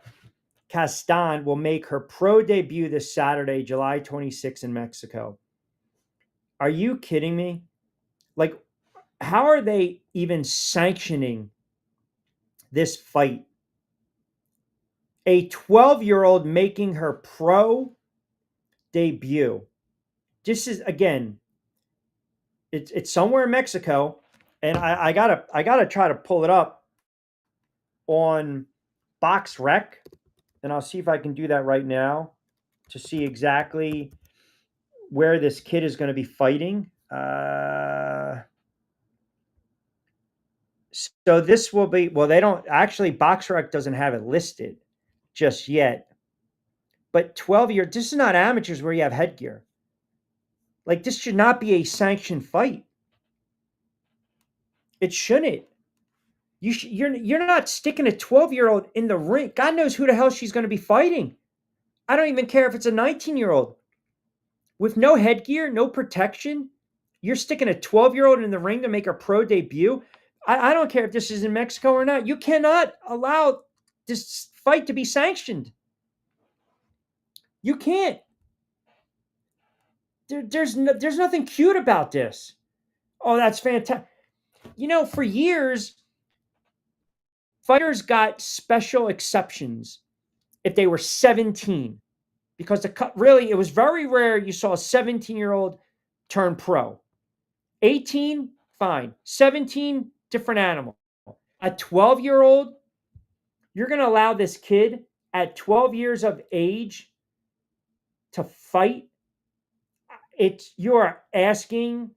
Castan will make her pro debut this Saturday, July 26th in Mexico. Are you kidding me? Like, how are they even sanctioning this fight? A 12-year-old making her pro debut. This is again, it's somewhere in Mexico, and I gotta try to pull it up on Box Rec, and I'll see if I can do that right now to see exactly where this kid is going to be fighting. So this will be, well, they don't actually, BoxRec doesn't have it listed just yet. But 12-year, this is not amateurs where you have headgear. Like, this should not be a sanctioned fight. It shouldn't. You're not sticking a 12-year-old in the ring. God knows who the hell she's going to be fighting. I don't even care if it's a 19-year-old. With no headgear, no protection, you're sticking a 12-year-old in the ring to make her pro debut. I don't care if this is in Mexico or not. You cannot allow this fight to be sanctioned. You can't. There's nothing cute about this. Oh, that's fantastic. For years, fighters got special exceptions if they were 17, because it was very rare you saw a 17-year-old turn pro. 18, fine. 17, different animal. A 12-year-old, you're going to allow this kid at 12 years of age to fight? You're asking,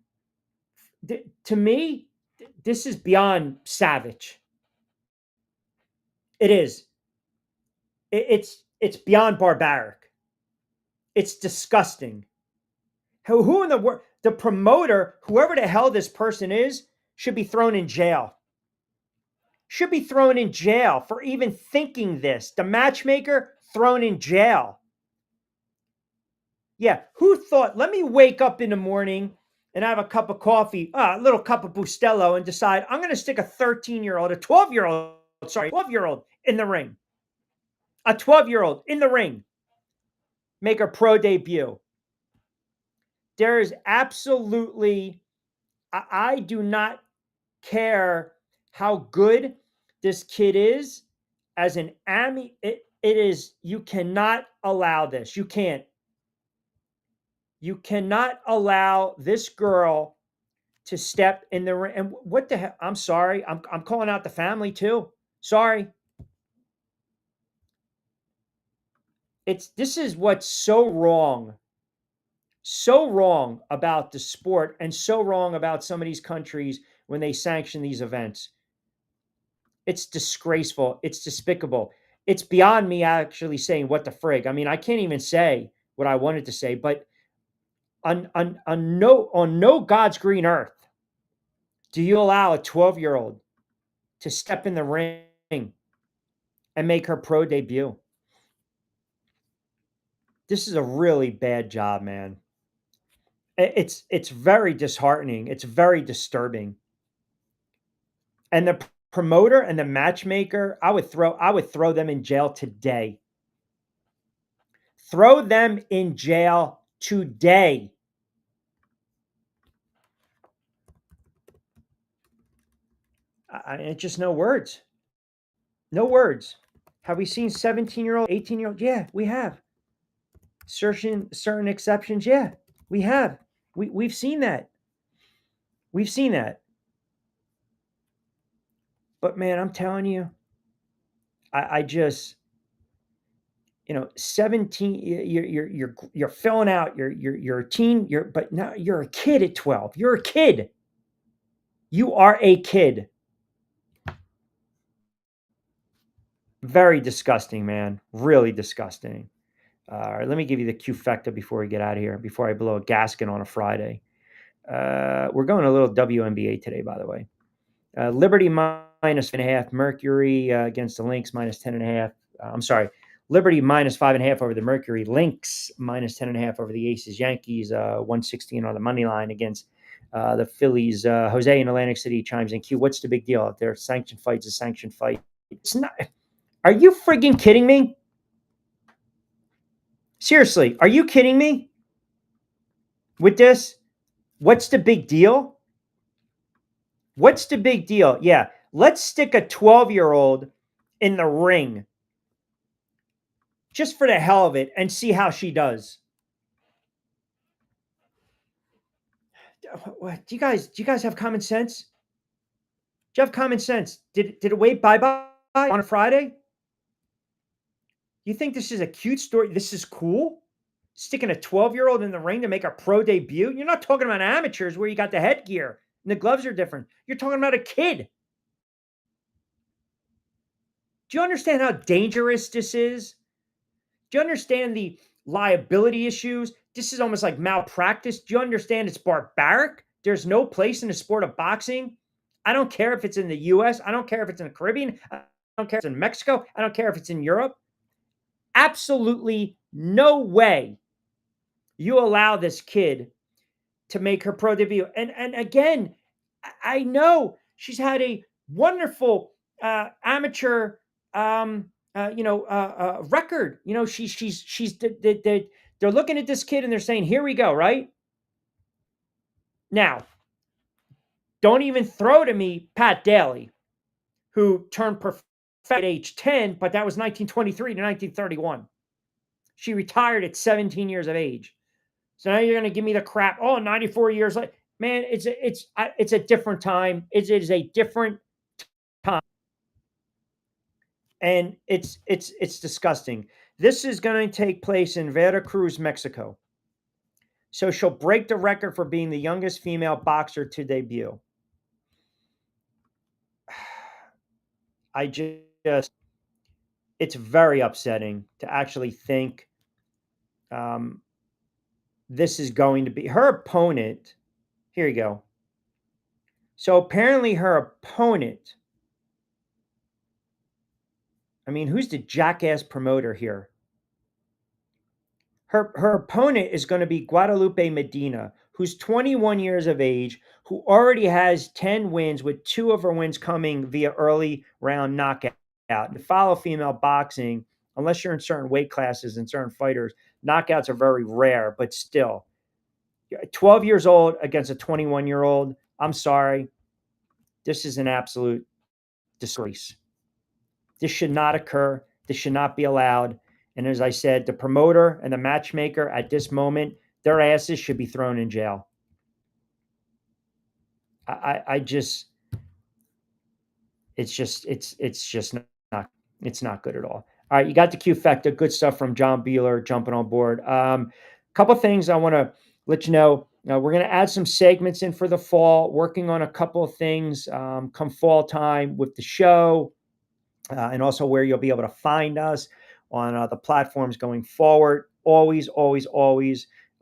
to me, this is beyond savage. It is. It's beyond barbaric. It's disgusting. Who in the world? The promoter, whoever the hell this person is, should be thrown in jail. Should be thrown in jail for even thinking this. The matchmaker, thrown in jail. Yeah, who thought, let me wake up in the morning and have a cup of coffee, a little cup of Bustelo, and decide I'm going to stick a 13-year-old, a 12-year-old in the ring. A 12-year-old in the ring. Make her pro debut. There is absolutely, I do not care how good this kid is as an Ami. It is, you cannot allow this. You can't. You cannot allow this girl to step in the ring. And what the hell? I'm sorry. I'm calling out the family too. Sorry. This is what's so wrong about the sport, and so wrong about some of these countries when they sanction these events. It's disgraceful. It's despicable. It's beyond me actually saying what the frig. I mean, I can't even say what I wanted to say, but on no God's green earth do you allow a 12-year-old to step in the ring and make her pro debut. This is a really bad job, man. It's very disheartening. It's very disturbing. And the promoter and the matchmaker, I would throw them in jail today. Throw them in jail today. Just no words. No words. Have we seen 17-year-old, 18-year-old? Yeah, we have. Certain exceptions, yeah, we have. We've seen that. We've seen that. But man, I'm telling you, I just, 17, you're filling out, you're a teen, but now you're a kid at 12. You're a kid. You are a kid. Very disgusting, man. Really disgusting. All right, let me give you the Q-Factor before we get out of here, before I blow a gasket on a Friday. We're going a little WNBA today, by the way. Liberty -5.5. Mercury against the Lynx -10.5. I'm sorry. Liberty -5.5 over the Mercury. Lynx -10.5 over the Aces. Yankees 116 on the money line against the Phillies. Jose in Atlantic City chimes in. Q, what's the big deal? If they're sanctioned fights, a sanctioned fight. It's not. Are you friggin' kidding me? Seriously, are you kidding me? With this? What's the big deal? What's the big deal? Yeah, let's stick a 12-year-old in the ring just for the hell of it and see how she does. What, do you guys have common sense? Do you have common sense? Did it wait bye-bye on a Friday? You think this is a cute story? This is cool? Sticking a 12-year-old in the ring to make a pro debut? You're not talking about amateurs where you got the headgear and the gloves are different. You're talking about a kid. Do you understand how dangerous this is? Do you understand the liability issues? This is almost like malpractice. Do you understand it's barbaric? There's no place in the sport of boxing. I don't care if it's in the US. I don't care if it's in the Caribbean. I don't care if it's in Mexico. I don't care if it's in Europe. Absolutely no way you allow this kid to make her pro debut. And again, I know she's had a wonderful amateur record. You know, they're looking at this kid and they're saying, "Here we go," right? Now, don't even throw to me Pat Daly, who turned professional at age 10, but that was 1923 to 1931. She retired at 17 years of age. So now you're going to give me the crap. Oh, 94 years later. Man, it's a different time. It is a different time. And it's disgusting. This is going to take place in Veracruz, Mexico. So she'll break the record for being the youngest female boxer to debut. It's very upsetting to actually think this is going to be her opponent. Here you go. So apparently her opponent, I mean, who's the jackass promoter here? Her opponent is going to be Guadalupe Medina, who's 21 years of age, who already has 10 wins, with 2 of her wins coming via early round knockout. To follow female boxing, unless you're in certain weight classes and certain fighters, knockouts are very rare, but still. 12 years old against a 21-year-old. I'm sorry. This is an absolute disgrace. This should not occur. This should not be allowed. And as I said, the promoter and the matchmaker at this moment, their asses should be thrown in jail. It's not good at all. All right, you got the Q Factor. Good stuff from John Bueller jumping on board. Couple things I want to let you know. We're going to add some segments in for the fall, working on a couple of things come fall time with the show, and also where you'll be able to find us on the platforms going forward. Always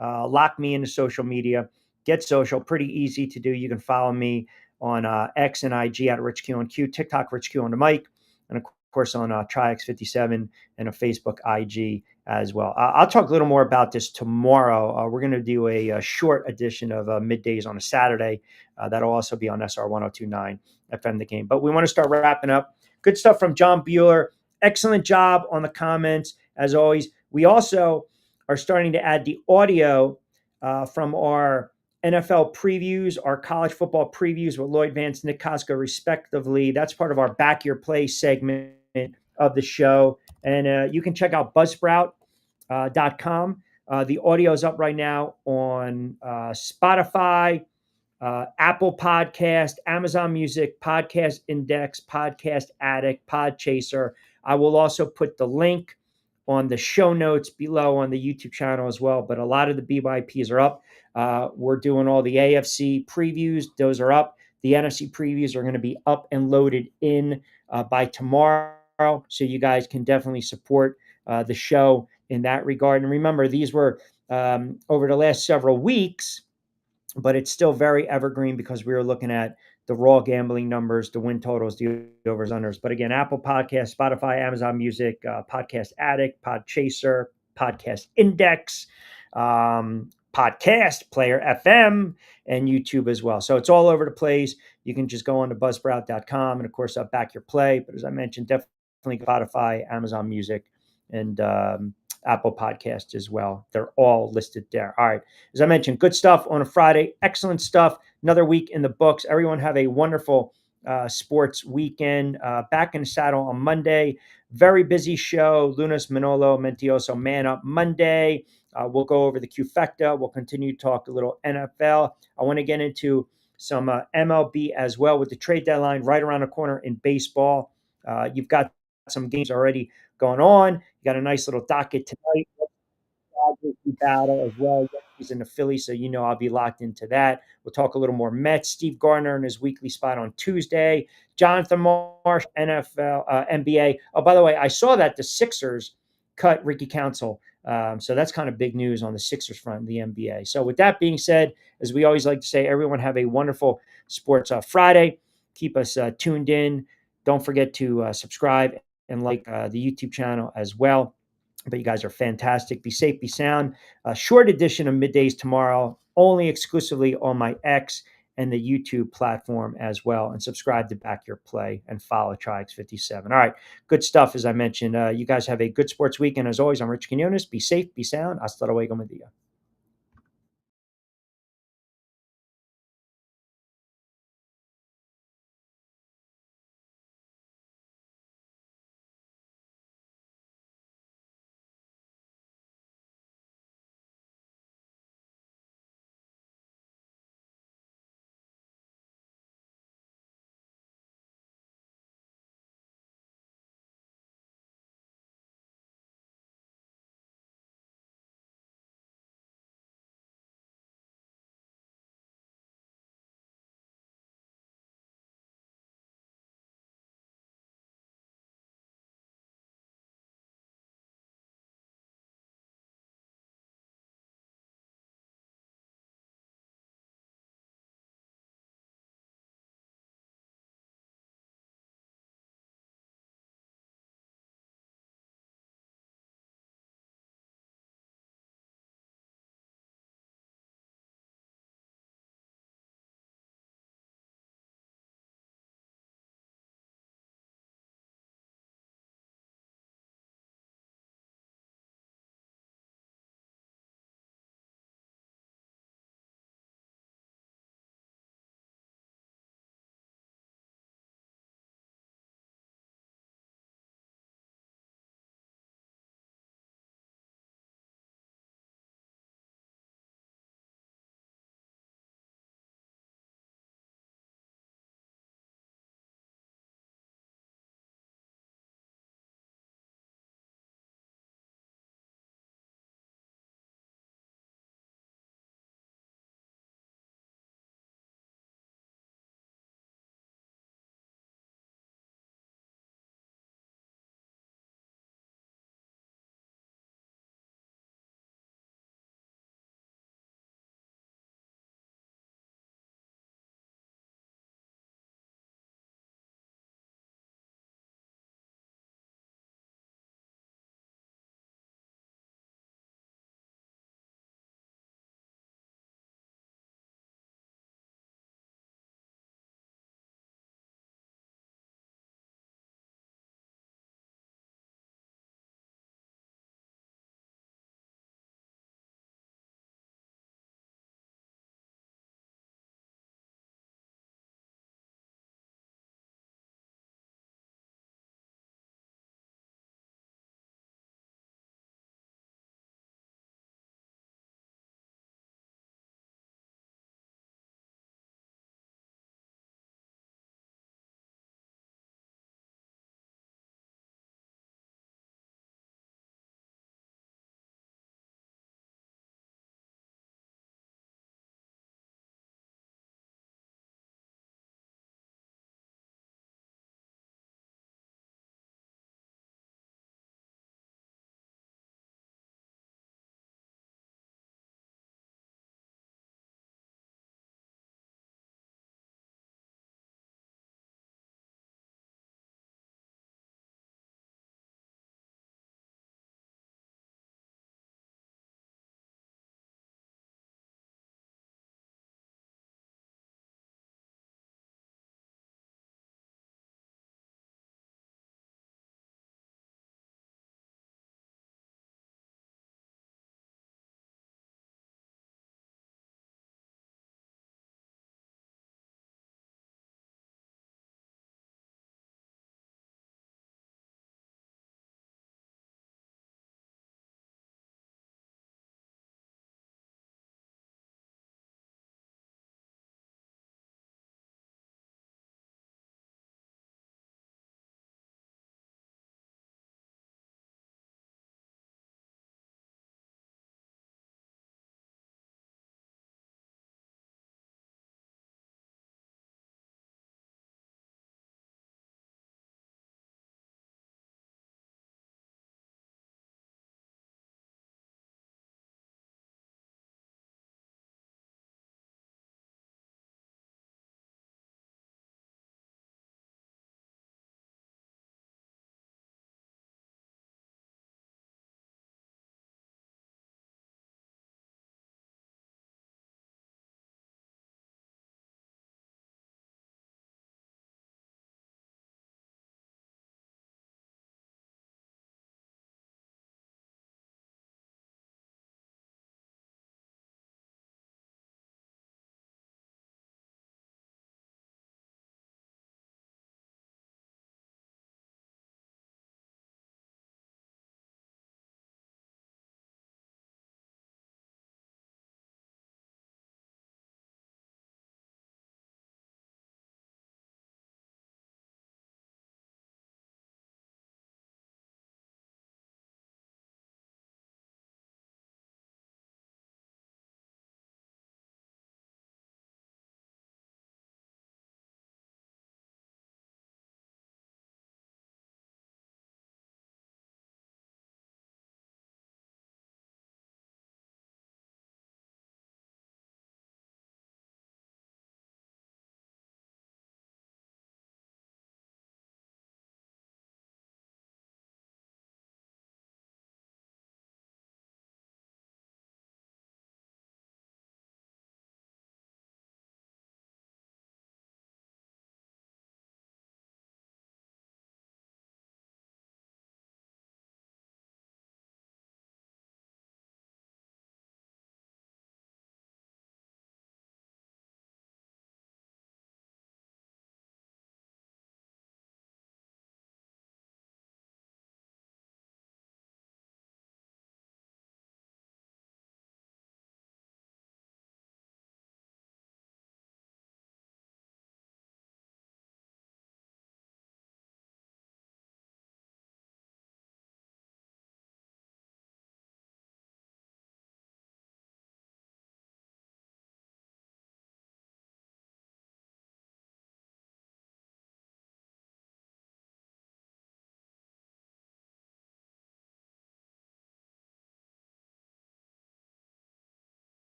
lock me into social media. Get social, pretty easy to do. You can follow me on X and IG at Rich Q on Q, TikTok Rich Q on the mic, and of course on Triax57 and a Facebook IG as well. I'll talk a little more about this tomorrow. We're going to do a short edition of Middays on a Saturday. That'll also be on SR 1029 FM The Game. But we want to start wrapping up. Good stuff from John Bueller. Excellent job on the comments, as always. We also are starting to add the audio from our NFL previews, our college football previews with Lloyd Vance, Nick Costco, respectively. That's part of our Back Your Play segment of the show. And you can check out buzzsprout.com. The audio is up right now on Spotify, Apple Podcast, Amazon Music, Podcast Index, Podcast Addict, Podchaser. I will also put the link on the show notes below on the YouTube channel as well. But a lot of the BYPs are up. We're doing all the AFC previews. Those are up. The NFC previews are going to be up and loaded in by tomorrow. So you guys can definitely support the show in that regard. And remember, these were over the last several weeks, but it's still very evergreen because we were looking at the raw gambling numbers, the win totals, the overs, unders. But again, Apple Podcast, Spotify, Amazon Music, Podcast Addict, Podchaser, Podcast Index, Podcast Player FM, and YouTube as well. So it's all over the place. You can just go on to buzzsprout.com and, of course, Back Your Play. But as I mentioned, definitely Spotify, Amazon Music, and Apple Podcast as well. They're all listed there. All right. As I mentioned, good stuff on a Friday. Excellent stuff. Another week in the books. Everyone have a wonderful sports weekend. Back in the saddle on Monday. Very busy show. Lunas, Manolo, Mentioso, Man Up Monday. We'll go over the Q Factor. We'll continue to talk a little NFL. I want to get into some MLB as well with the trade deadline right around the corner in baseball. You've got some games already going on. You got a nice little docket tonight. Battle as well. He's in the Phillies, so you know I'll be locked into that. We'll talk a little more Mets. Steve Gardner in his weekly spot on Tuesday. Jonathan Marsh, NFL, NBA. Oh, by the way, I saw that the Sixers cut Ricky Council. So that's kind of big news on the Sixers front in the NBA. So with that being said, as we always like to say, everyone have a wonderful Sports Friday. Keep us tuned in. Don't forget to subscribe and like the YouTube channel as well. But you guys are fantastic. Be safe, be sound. A short edition of Middays tomorrow, only exclusively on my X and the YouTube platform as well. And subscribe to Back Your Play and follow Triax57. All right, good stuff, as I mentioned. You guys have a good sports weekend. As always, I'm Rich Quinones. Be safe, be sound. Hasta luego, mi dia.